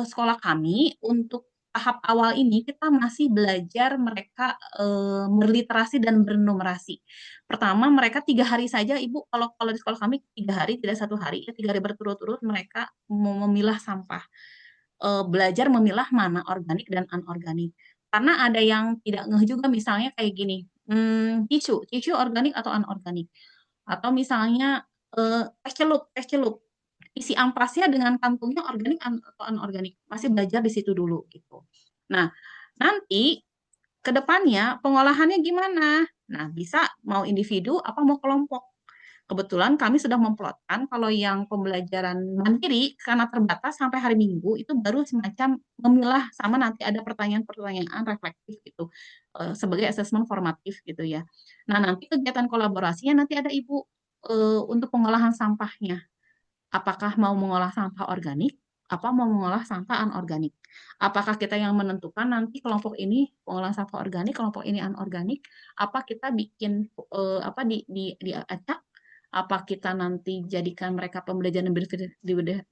sekolah kami, untuk tahap awal ini kita masih belajar mereka berliterasi dan bernumerasi. Pertama, mereka 3 hari saja, Ibu. Kalau kalau di sekolah kami 3 hari, tidak 1 hari, ya 3 hari berturut-turut mereka mau memilah sampah. Belajar memilah mana organik dan anorganik. Karena ada yang tidak ngeh juga, misalnya kayak gini, tisu organik atau anorganik. Atau misalnya es celup. isi ampasnya dengan kantongnya organik atau anorganik. Masih belajar di situ dulu gitu. Nah, nanti ke depannya pengolahannya gimana? Nah, bisa mau individu apa mau kelompok. Kebetulan kami sudah memplotkan kalau yang pembelajaran mandiri karena terbatas sampai hari Minggu itu baru semacam memilah sama nanti ada pertanyaan-pertanyaan reflektif gitu sebagai asesmen formatif gitu ya. Nah, nanti kegiatan kolaborasinya nanti ada Ibu untuk pengolahan sampahnya. Apakah mau mengolah sampah organik, apa mau mengolah sampah anorganik. Apakah kita yang menentukan nanti kelompok ini mengolah sampah organik, kelompok ini anorganik, apa kita bikin apa diacak, apa kita nanti jadikan mereka pembelajaran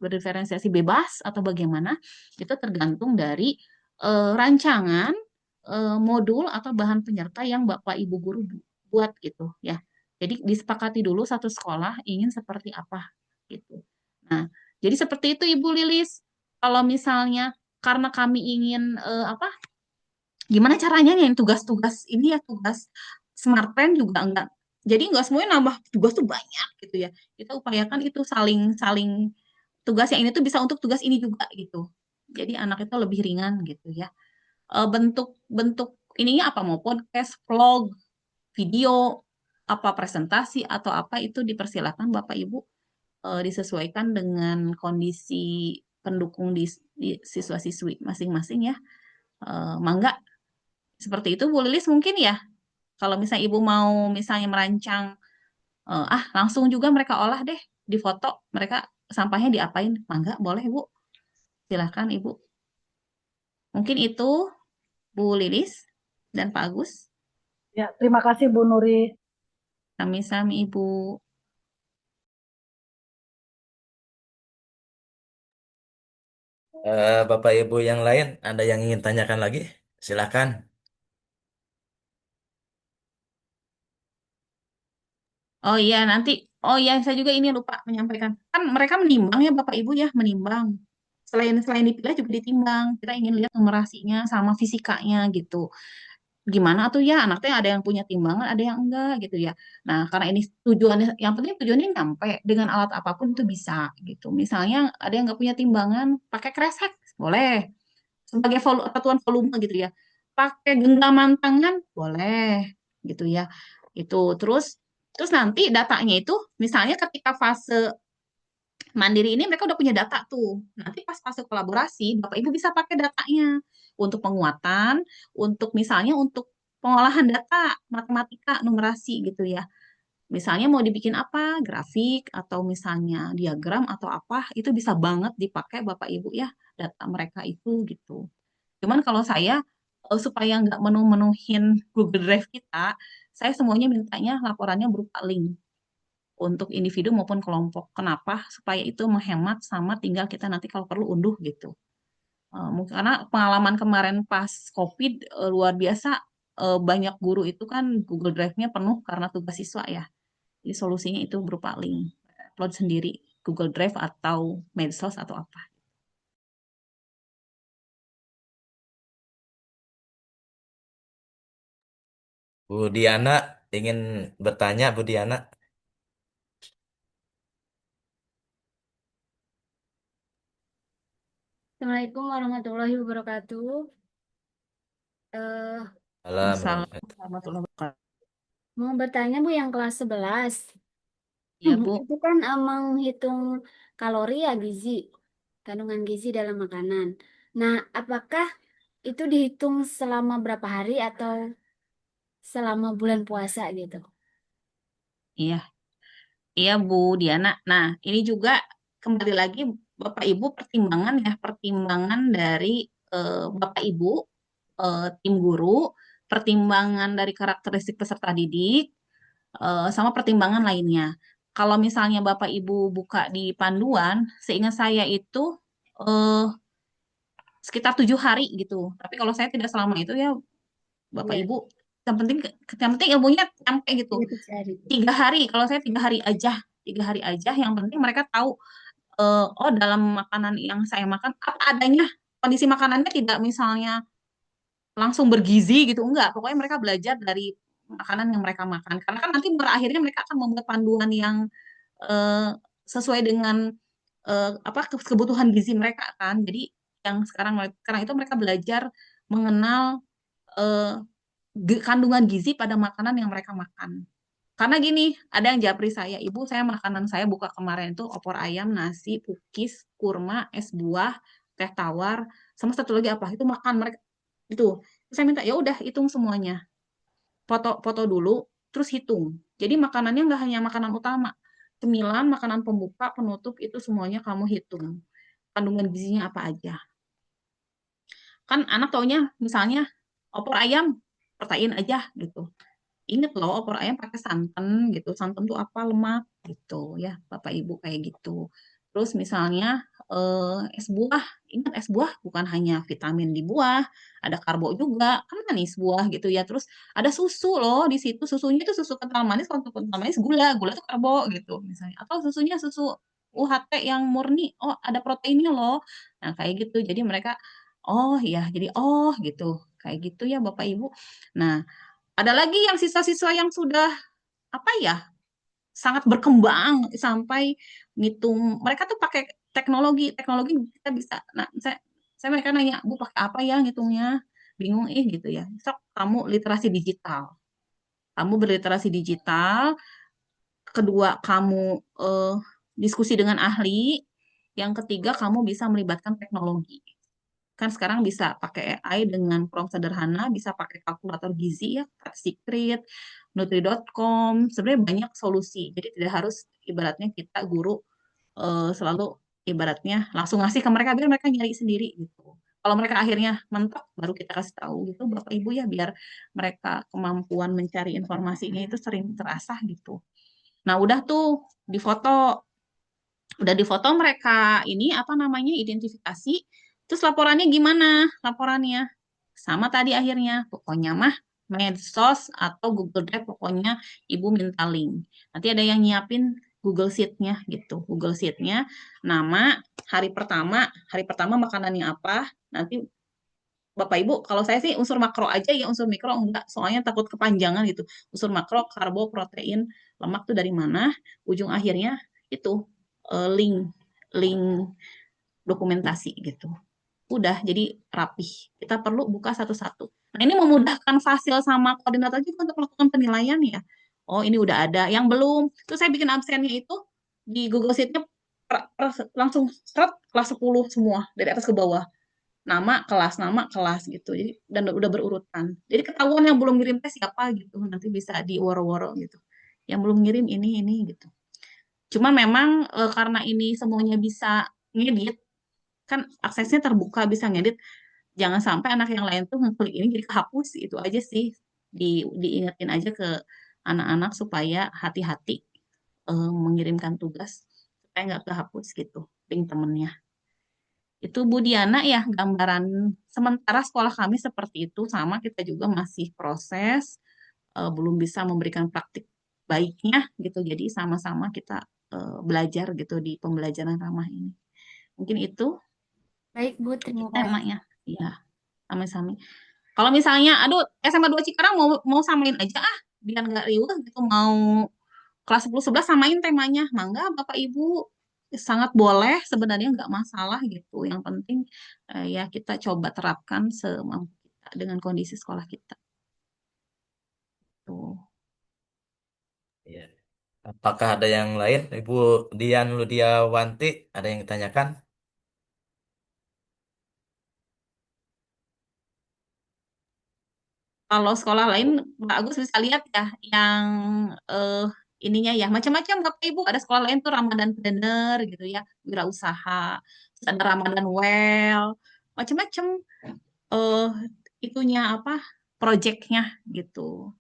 berdiferensiasi bebas atau bagaimana, itu tergantung dari rancangan modul atau bahan penyerta yang Bapak Ibu guru buat gitu ya. Jadi disepakati dulu satu sekolah ingin seperti apa gitu. Nah, jadi seperti itu Ibu Lilis. Kalau misalnya karena kami ingin apa? Gimana caranya nih tugas-tugas ini ya tugas Smart Plan juga enggak. Jadi enggak semuanya nambah tugas tuh banyak gitu ya. Kita upayakan itu saling-saling tugas yang ini tuh bisa untuk tugas ini juga gitu. Jadi anak itu lebih ringan gitu ya. Bentuk-bentuk ininya apa mau podcast, vlog, video, apa presentasi atau apa itu dipersilakan Bapak Ibu disesuaikan dengan kondisi pendukung di siswa-siswi masing-masing ya. Mangga seperti itu Bu Lilis mungkin ya. Kalau misalnya Ibu mau misalnya merancang langsung juga mereka olah deh di foto mereka sampahnya diapain. Mangga boleh Bu. Silahkan Ibu. Mungkin itu Bu Lilis dan Pak Agus. Ya, terima kasih Bu Nuri. Sami-sami Ibu. Bapak Ibu yang lain, ada yang ingin tanyakan lagi? Silakan. Oh iya nanti, oh iya saya juga ini lupa menyampaikan. Kan mereka menimbang ya Bapak Ibu ya, menimbang. Selain selain dipilih juga ditimbang. Kita ingin lihat numerasinya sama fisikanya gitu. Gimana tuh ya anaknya ada yang punya timbangan, ada yang enggak gitu ya. Nah, karena ini tujuannya, yang penting tujuannya nyampe dengan alat apapun itu bisa gitu. Misalnya ada yang nggak punya timbangan, pakai kresek boleh. Sebagai satuan volume gitu ya. Pakai genggaman tangan boleh gitu ya. Itu terus terus nanti datanya itu misalnya ketika fase mandiri ini mereka udah punya data tuh. Nanti pas fase kolaborasi, Bapak Ibu bisa pakai datanya untuk penguatan, untuk misalnya untuk pengolahan data, matematika, numerasi gitu ya. Misalnya mau dibikin apa, grafik atau misalnya diagram atau apa, itu bisa banget dipakai Bapak Ibu ya, data mereka itu gitu. Cuman kalau saya supaya nggak menuhin Google Drive kita, saya semuanya mintanya laporannya berupa link untuk individu maupun kelompok. Kenapa? Supaya itu menghemat sama tinggal kita nanti kalau perlu unduh gitu. Karena pengalaman kemarin pas COVID luar biasa banyak guru itu kan Google Drive-nya penuh karena tugas siswa ya. Jadi solusinya itu berupa link. Upload sendiri Google Drive atau Medsos atau apa. Bu Diana ingin bertanya, Bu Diana. Assalamualaikum warahmatullahi wabarakatuh. Eh, Assalamualaikum. Assalamualaikum warahmatullahi wabarakatuh. mau bertanya Bu yang kelas 11. Iya Bu. Itu kan menghitung kalori ya gizi, kandungan gizi dalam makanan. Nah, apakah itu dihitung selama berapa hari atau selama bulan puasa gitu? Iya, iya Bu Diana. Nah, ini juga kembali lagi Bapak Ibu pertimbangan ya, pertimbangan dari Bapak Ibu, tim guru, pertimbangan dari karakteristik peserta didik, sama pertimbangan lainnya. Kalau misalnya Bapak Ibu buka di panduan, seingat saya itu eh, sekitar 7 hari gitu. Tapi kalau saya tidak selama itu ya Bapak Iya, Ibu, yang penting ilmunya sampai gitu. iya cari. 3 hari, kalau saya 3 hari aja, 3 hari aja. Yang penting mereka tahu, oh dalam makanan yang saya makan apa adanya. Kondisi makanannya tidak misalnya langsung bergizi gitu, enggak. Pokoknya mereka belajar dari makanan yang mereka makan. Karena kan nanti pada akhirnya mereka akan membuat panduan yang eh, sesuai dengan apa kebutuhan gizi mereka kan. Jadi yang sekarang itu mereka belajar mengenal eh, kandungan gizi pada makanan yang mereka makan. Karena gini, ada yang japri saya, ibu saya makanan saya buka kemarin itu opor ayam, nasi, pukis, kurma, es buah, teh tawar, sama satu lagi apa? Itu makan mereka itu. Terus saya minta ya udah hitung semuanya, foto-foto dulu, terus hitung. Jadi makanannya nggak hanya makanan utama, cemilan, makanan pembuka, penutup itu semuanya kamu hitung. Kandungan gizinya apa aja. Kan anak taunya misalnya opor ayam, protein aja gitu. Ingat loh, opor ayam pakai santan gitu. Santan tuh apa? Lemak gitu ya, Bapak Ibu kayak gitu. Terus misalnya es buah, ingat es buah bukan hanya vitamin di buah, ada karbo juga, kan manis buah gitu ya. Terus ada susu loh di situ, susunya itu susu kental manis, kalau kental manis gula, gula itu karbo gitu misalnya. Atau susunya susu UHT yang murni, oh ada proteinnya loh. Nah kayak gitu. Jadi mereka, oh ya, jadi oh gitu, kayak gitu ya Bapak Ibu. Nah, ada lagi yang siswa-siswa yang sudah apa ya, sangat berkembang sampai ngitung. Mereka tuh pakai teknologi kita bisa. Nah, saya mereka nanya, Bu pakai apa ya ngitungnya? Bingung gitu ya. Sok kamu literasi digital. Kamu berliterasi digital, kedua kamu eh, diskusi dengan ahli, yang ketiga kamu bisa melibatkan teknologi. Kan sekarang bisa pakai AI dengan prompt sederhana, bisa pakai kalkulator gizi ya, Secret, Nutri.com, sebenarnya banyak solusi. Jadi tidak harus ibaratnya kita guru selalu ibaratnya langsung ngasih ke mereka biar mereka nyari sendiri gitu. Kalau mereka akhirnya mentok, baru kita kasih tahu gitu, Bapak Ibu ya, biar mereka kemampuan mencari informasinya itu sering terasah gitu. Nah, udah tuh difoto, udah difoto mereka ini apa namanya identifikasi, terus laporannya gimana? Laporannya sama tadi akhirnya, pokoknya mah medsos atau Google Drive, pokoknya ibu minta link. Nanti ada yang nyiapin Google Sheet-nya gitu. Google Sheet-nya, nama, hari pertama makanannya apa, nanti Bapak Ibu, kalau saya sih unsur makro aja ya, unsur mikro enggak, soalnya takut kepanjangan gitu. Unsur makro, karbo, protein, lemak tuh dari mana, ujung akhirnya itu link link dokumentasi gitu. Udah, jadi rapih. Kita perlu buka satu-satu. Nah, ini memudahkan Fasil sama koordinator juga untuk melakukan penilaian ya. Oh, ini udah ada. Yang belum, terus saya bikin absennya itu di Google Sheet-nya langsung seret kelas 10 semua dari atas ke bawah, nama kelas gitu. Jadi dan udah berurutan. Jadi ketahuan yang belum ngirim tes siapa gitu. Nanti bisa di woro-woro gitu. Yang belum ngirim ini gitu. Cuma memang karena ini semuanya bisa ngedit, kan aksesnya terbuka bisa ngedit. Jangan sampai anak yang lain tuh ngeklik ini jadi kehapus, itu aja sih. Diingetin aja ke anak-anak supaya hati-hati mengirimkan tugas supaya nggak kehapus gitu link temennya. Itu Bu Diana ya gambaran sementara sekolah kami seperti itu, sama kita juga masih proses, belum bisa memberikan praktik baiknya gitu. Jadi sama-sama kita belajar gitu di pembelajaran ramah ini. Mungkin itu Baik, Bu, terima kasih. temanya. Iya, sama-sama. Kalau misalnya, aduh, SMA 2 Cikarang mau mau samain aja ah, biar nggak riuh gitu, mau kelas 10 11 samain temanya. Mangga Bapak Ibu sangat boleh, sebenarnya nggak masalah gitu. Yang penting ya kita coba terapkan semampu kita dengan kondisi sekolah kita. Tuh. Iya. Apakah ada yang lain? Ibu Dian Ludiawanti, ada yang ditanyakan? Kalau sekolah lain, Pak Agus bisa lihat ya, yang eh, ininya ya macam-macam Bapak Ibu. Ada sekolah lain tuh Ramadan Planner gitu ya, wirausaha. Terus ada Ramadan Well, macam-macam eh itunya apa, projectnya gitu.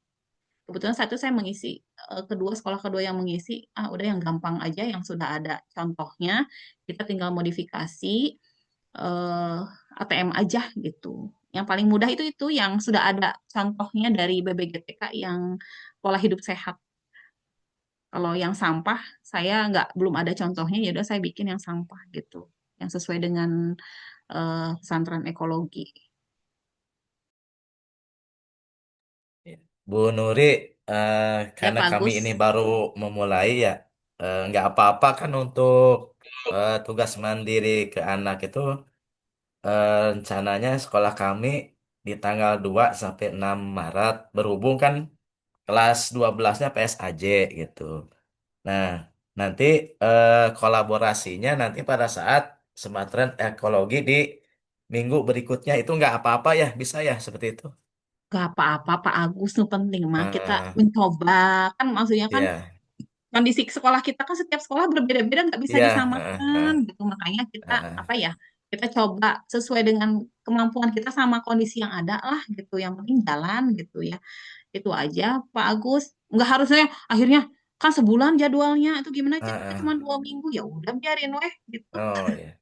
Kebetulan satu saya mengisi, kedua sekolah kedua yang mengisi, udah yang gampang aja, yang sudah ada contohnya, kita tinggal modifikasi eh, ATM aja gitu. Yang paling mudah itu yang sudah ada contohnya dari BBGTK yang pola hidup sehat. Kalau yang sampah, saya nggak belum ada contohnya, ya udah saya bikin yang sampah gitu, yang sesuai dengan pesantren ekologi. Iya. Bu Nuri, eh, Ya karena Pak kami Agus. ini baru memulai ya, nggak apa-apa kan untuk tugas mandiri ke anak itu rencananya sekolah kami di tanggal 2 sampai 6 Maret berhubung kan kelas 12-nya PSAJ gitu. Nah, nanti kolaborasinya nanti pada saat Semateran Ekologi di minggu berikutnya itu nggak apa-apa ya, bisa ya seperti itu. Gak apa-apa Pak Agus, nu penting mah kita Heeh, mencoba. Kan maksudnya kan iya, kondisi sekolah kita kan setiap sekolah berbeda-beda, nggak bisa iya, heeh, disamakan heeh, gitu. Makanya kita heeh, apa ya, kita coba sesuai dengan kemampuan kita sama kondisi yang ada lah gitu. Yang penting jalan gitu ya. Itu aja Pak Agus. Nggak harusnya akhirnya kan sebulan jadwalnya itu gimana caranya heeh. cuma 2 minggu, ya udah biarin weh gitu. Oh ya,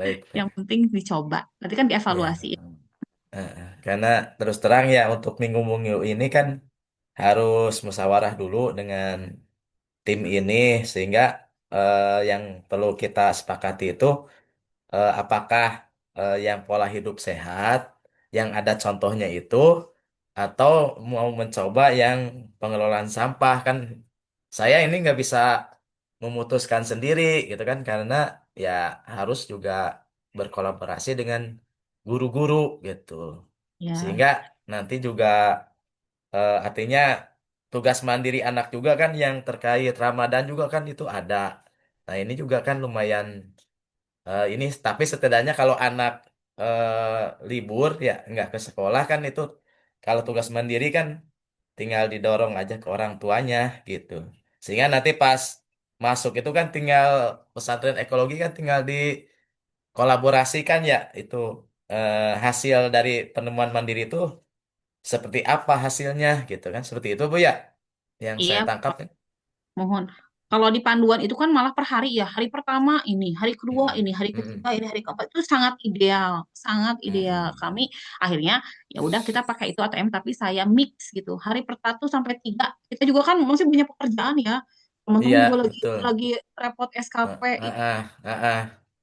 baik, baik. Yang penting dicoba. Nanti kan Ya, dievaluasi. heeh. Karena terus terang ya untuk minggu-minggu ini kan harus musyawarah dulu dengan tim ini sehingga yang perlu kita sepakati itu apakah yang pola hidup sehat yang ada contohnya itu atau mau mencoba yang pengelolaan sampah kan saya ini nggak bisa memutuskan sendiri gitu kan karena ya harus juga berkolaborasi dengan guru-guru gitu Ya, sehingga nanti juga artinya tugas mandiri anak juga kan yang terkait Ramadan juga kan itu ada. Nah, ini juga kan lumayan ini tapi setidaknya kalau anak libur ya nggak ke sekolah kan itu kalau tugas mandiri kan tinggal didorong aja ke orang tuanya gitu. Sehingga nanti pas masuk itu kan tinggal pesantren ekologi kan tinggal dikolaborasikan ya itu hasil dari penemuan mandiri itu seperti apa hasilnya gitu kan seperti itu Bu ya yang saya iya tangkap kan. mohon. Kalau di panduan itu kan malah per hari ya. Hari pertama ini, hari kedua Mm-mm. ini, hari Mm-mm. ketiga ini, hari keempat itu sangat ideal, sangat ideal. Mm-mm. Kami akhirnya ya udah kita pakai itu ATM tapi saya mix gitu. Hari per 1 sampai 3 kita juga kan masih punya pekerjaan ya. Iya Teman-teman juga betul. lagi repot SKP,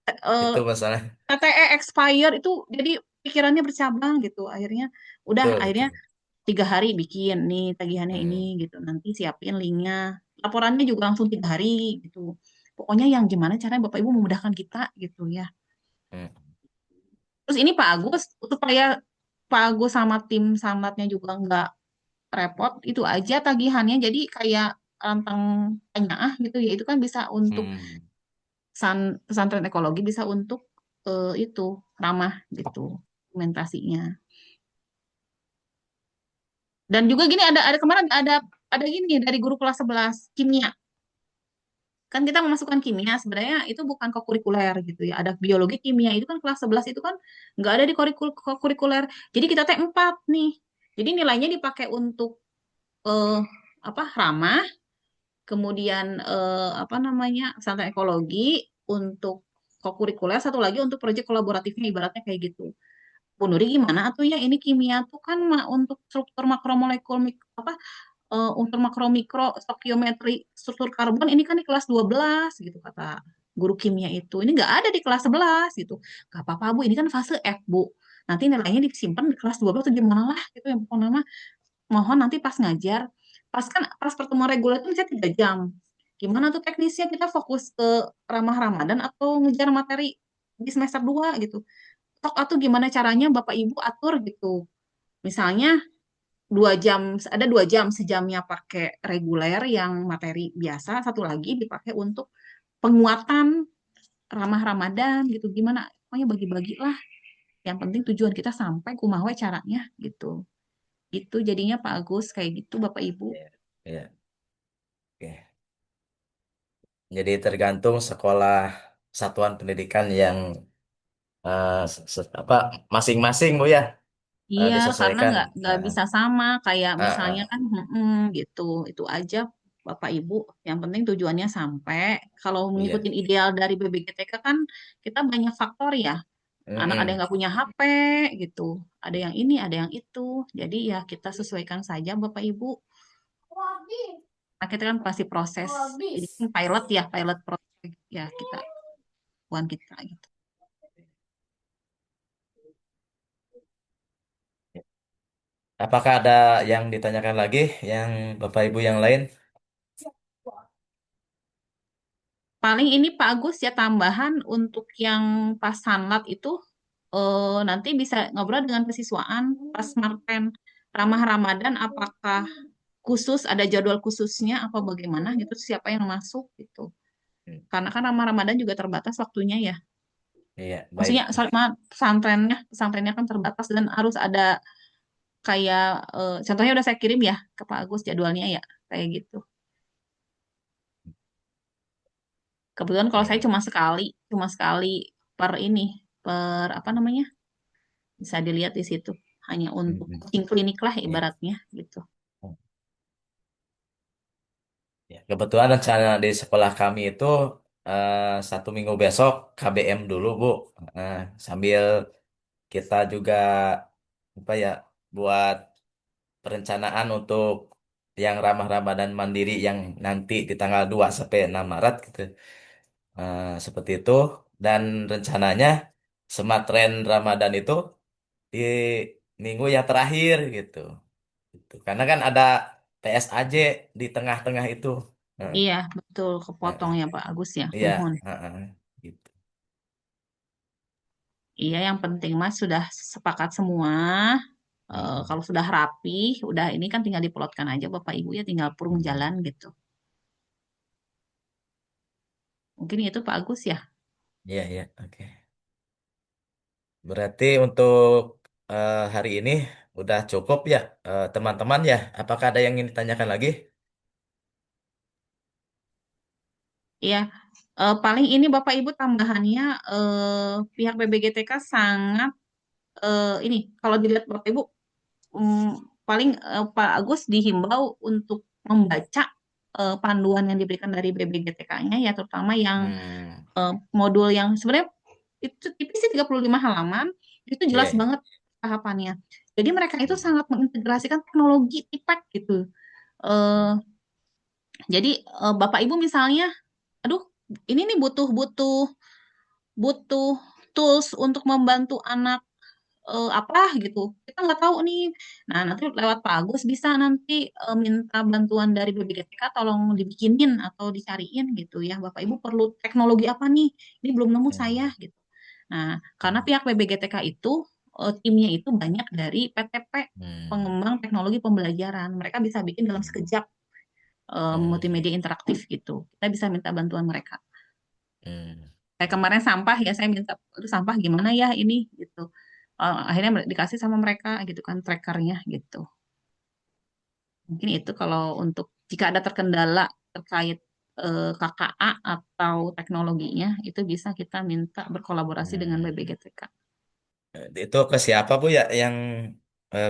Itu eh, masalah TTE expire itu jadi pikirannya bercabang gitu. Akhirnya udah betul akhirnya betul. 3 hari bikin nih tagihannya ini Mm-mm. gitu, nanti siapin linknya, laporannya juga langsung 3 hari gitu. Pokoknya yang gimana caranya Bapak Ibu memudahkan kita gitu ya. Mm. Terus ini Pak Agus, supaya Pak Agus sama tim samlatnya juga nggak repot, itu aja tagihannya jadi kayak rantang penyaah gitu ya, itu kan bisa untuk Hmm. pesantren ekologi, bisa untuk itu ramah gitu dokumentasinya. Dan juga gini ada kemarin ada gini dari guru kelas 11 kimia. Kan kita memasukkan kimia sebenarnya itu bukan kokurikuler gitu ya. Ada biologi kimia itu kan kelas 11 itu kan nggak ada di kokurikuler. Jadi kita T4 nih. Jadi nilainya dipakai untuk eh, apa ramah, kemudian apa namanya pesantren ekologi, untuk kokurikuler, satu lagi untuk proyek kolaboratifnya ibaratnya kayak gitu. Bu Nuri gimana tuh ya ini kimia tuh kan untuk struktur makromolekul apa untuk makro mikro stokiometri struktur karbon ini kan di kelas 12 gitu kata guru kimia itu. Ini nggak ada di kelas 11 gitu. Gak apa-apa Bu, ini kan fase F Bu. Nanti nilainya disimpan di kelas 12 atau gimana lah gitu yang pokoknya mah mohon nanti pas ngajar, pas pertemuan reguler itu misalnya 3 jam. Gimana tuh teknisnya kita fokus ke ramah Ramadan atau ngejar materi di semester 2 gitu. Tok atau gimana caranya Bapak Ibu atur gitu. Misalnya 2 jam, ada 2 jam, sejamnya pakai reguler yang materi biasa, satu lagi dipakai untuk penguatan ramah Ramadan gitu. Gimana? Pokoknya bagi-bagi lah. Yang penting tujuan kita sampai kumaha caranya gitu. Itu jadinya Pak Agus kayak gitu Bapak Ibu. Iya. Iya. Oke. Jadi tergantung sekolah satuan pendidikan yang apa masing-masing Bu ya Iya, karena disesuaikan. nggak bisa sama kayak Ah, misalnya ah, kan gitu. Itu aja Bapak Ibu. Yang penting tujuannya sampai. Kalau iya. ngikutin ideal dari BBGTK kan kita banyak faktor ya. Anak ada yang Mm-mm. nggak punya HP gitu, ada yang ini, ada yang itu. Jadi ya kita sesuaikan saja Bapak Ibu. Nah, kita kan pasti proses. Jadi kan pilot ya, pilot project ya kita, bukan kita gitu. Apakah ada yang ditanyakan lagi yang Bapak Ibu yang lain? paling ini Pak Agus ya tambahan untuk yang pas sanlat itu nanti bisa ngobrol dengan kesiswaan pas Marten Ramah Ramadan apakah khusus ada jadwal khususnya apa bagaimana gitu siapa yang masuk gitu. Hmm. Karena kan Ramah Ramadan juga terbatas waktunya ya. Iya, baik. Maksudnya sorry, maaf, pesantrennya kan terbatas dan harus ada kayak contohnya udah saya kirim ya ke Pak Agus jadwalnya ya kayak gitu. Kebetulan kalau saya Iya. cuma sekali per ini, per apa namanya? Bisa dilihat di situ. Hanya Hmm, untuk hmm. coaching klinik lah Iya. ibaratnya gitu. Ya, kebetulan rencana di sekolah kami itu 1 minggu besok KBM dulu, Bu. Eh, Sambil kita juga apa ya buat perencanaan untuk yang ramah Ramadan mandiri yang nanti di tanggal 2 sampai 6 Maret gitu. Seperti itu dan rencananya Sematren Ramadan itu di minggu yang terakhir gitu. Gitu. Karena kan ada PSAJ di tengah-tengah itu. Nah, Iya, betul kepotong nah, ya Pak Agus ya. iya, Mohon. gitu. Iya, yang penting Mas sudah sepakat semua. Mm-mm. Kalau sudah rapi, udah ini kan tinggal diplotkan aja Bapak Ibu ya, tinggal purung Mm-mm. jalan gitu. Mungkin itu Pak Agus ya. Iya, iya, oke. Berarti untuk hari ini udah cukup ya, teman-teman ya. Apakah ada yang ingin ditanyakan lagi? Iya, paling ini Bapak Ibu tambahannya pihak BBGTK sangat ini kalau dilihat Bapak Ibu paling Pak Agus dihimbau untuk membaca panduan yang diberikan dari BBGTK-nya ya terutama yang Hmm, modul yang sebenarnya itu tipis sih 35 halaman itu iya, jelas iya. banget tahapannya. Jadi mereka itu Hmm, sangat mengintegrasikan teknologi TIPEK gitu. hmm, Eh, jadi Bapak Ibu misalnya, aduh ini nih butuh butuh butuh tools untuk membantu anak apa gitu. Kita nggak tahu nih. Nah, nanti lewat Pak Agus bisa nanti minta bantuan dari BBGTK tolong dibikinin atau dicariin gitu ya. Bapak Ibu perlu teknologi apa nih? Ini belum nemu saya hmm, gitu. Nah, karena hmm, pihak BBGTK itu timnya itu banyak dari PTP hmm, pengembang teknologi pembelajaran. Mereka bisa bikin dalam hmm, sekejap multimedia interaktif gitu. Kita bisa minta bantuan mereka. hmm, Kayak kemarin sampah ya saya minta "Aduh, sampah gimana ya ini gitu. Akhirnya dikasih sama mereka gitu kan trackernya gitu. Mungkin itu kalau untuk jika ada terkendala terkait KKA atau teknologinya itu bisa kita minta berkolaborasi dengan hmm. BBGTK. Itu ke siapa Bu ya yang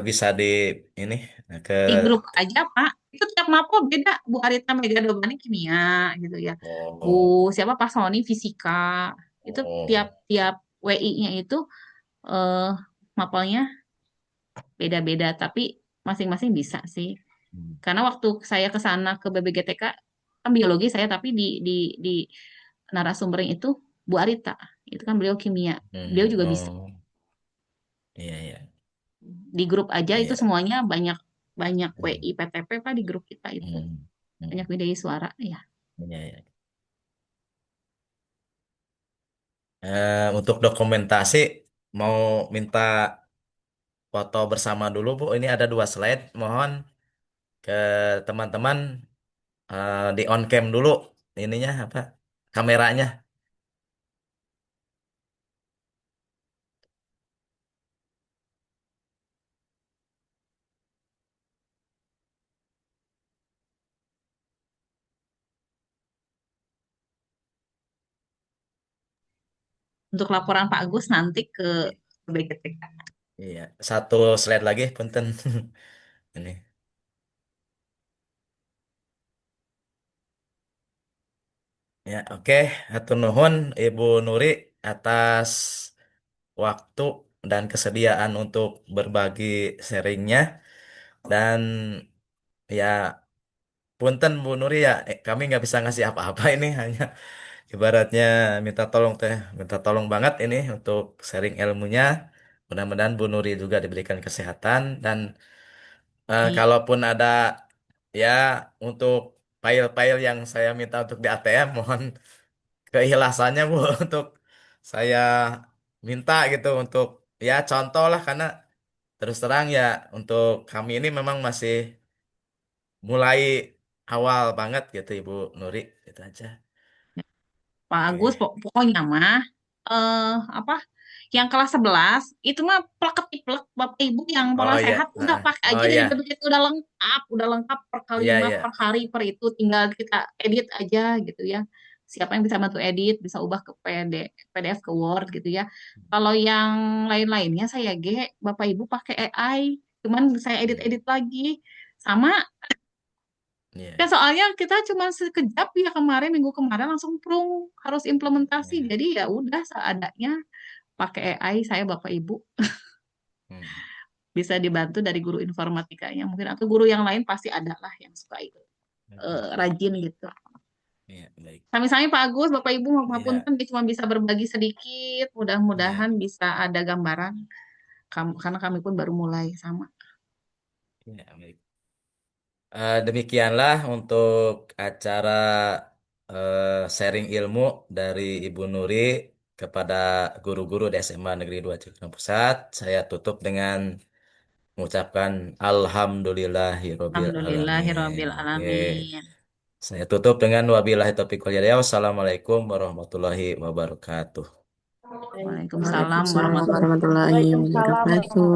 bisa di ini ke Di grup aja Pak, itu tiap mapo beda. Bu Arita Mega Dobani kimia gitu ya. Bu oh, siapa Pak Sony fisika. Itu oh, tiap-tiap WI-nya itu eh mapelnya beda-beda tapi masing-masing bisa sih. hmm, Karena waktu saya ke sana ke BBGTK kan biologi saya tapi di narasumbernya itu Bu Arita. Itu kan beliau kimia. Beliau juga bisa. oh, iya, iya, Di grup aja itu iya, semuanya banyak banyak hmm, WI PTP Pak di grup kita itu. hmm, Banyak hmm, widai suara ya. iya, iya. Untuk dokumentasi mau minta foto bersama dulu Bu. Ini ada 2 slide. Mohon ke teman-teman di on cam dulu ininya apa kameranya. Untuk laporan Pak Agus nanti ke BBGTK. Iya, 1 slide lagi, punten. Ini. Ya, oke. Hatur nuhun Ibu Nuri atas waktu dan kesediaan untuk berbagi sharingnya. Dan ya, punten Bu Nuri ya, kami nggak bisa ngasih apa-apa ini hanya ibaratnya minta tolong banget ini untuk sharing ilmunya. Mudah-mudahan Bu Nuri juga diberikan kesehatan dan Iya. kalaupun ada ya untuk file-file yang saya minta untuk di ATM, mohon keikhlasannya Bu untuk saya minta gitu untuk ya contoh lah karena terus terang ya untuk kami ini memang masih mulai awal banget gitu Ibu Nuri itu aja. Pak Agus, Oke. pokoknya mah apa yang kelas 11 itu mah plek-ketiplek Bapak Ibu yang Oh pola iya. sehat udah Heeh. pakai Oh aja dari iya. BPJS udah lengkap per Iya kalimat iya. per hari per itu tinggal kita edit aja gitu ya. Siapa yang bisa bantu edit bisa ubah ke PDF ke Word gitu ya. Kalau yang lain-lainnya saya Bapak Ibu pakai AI, cuman saya Iya. edit-edit lagi. Sama Iya. kan soalnya kita cuma sekejap ya kemarin minggu kemarin langsung prung harus implementasi Iya. jadi ya udah seadanya pakai AI saya Bapak Ibu Hmm. bisa dibantu dari guru informatikanya mungkin atau guru yang lain pasti ada lah yang suka itu Oke. rajin gitu. Iya, baik. Sami-sami Pak Agus, Bapak Ibu maupun Iya. kan dia cuma bisa berbagi sedikit, Iya. mudah-mudahan bisa ada gambaran karena kami pun baru mulai sama. Iya, baik. Demikianlah untuk acara sharing ilmu dari Ibu Nuri kepada guru-guru di SMA Negeri 2 Cikarang Pusat. Saya tutup dengan mengucapkan Alhamdulillahirobbil alamin. Alhamdulillahirabbil Oke. alamin. Saya tutup dengan wabillahi taufiq wal hidayah. Wassalamualaikum warahmatullahi wabarakatuh. Waalaikumsalam Waalaikumsalam warahmatullahi warahmatullahi Waalaikumsalam wabarakatuh.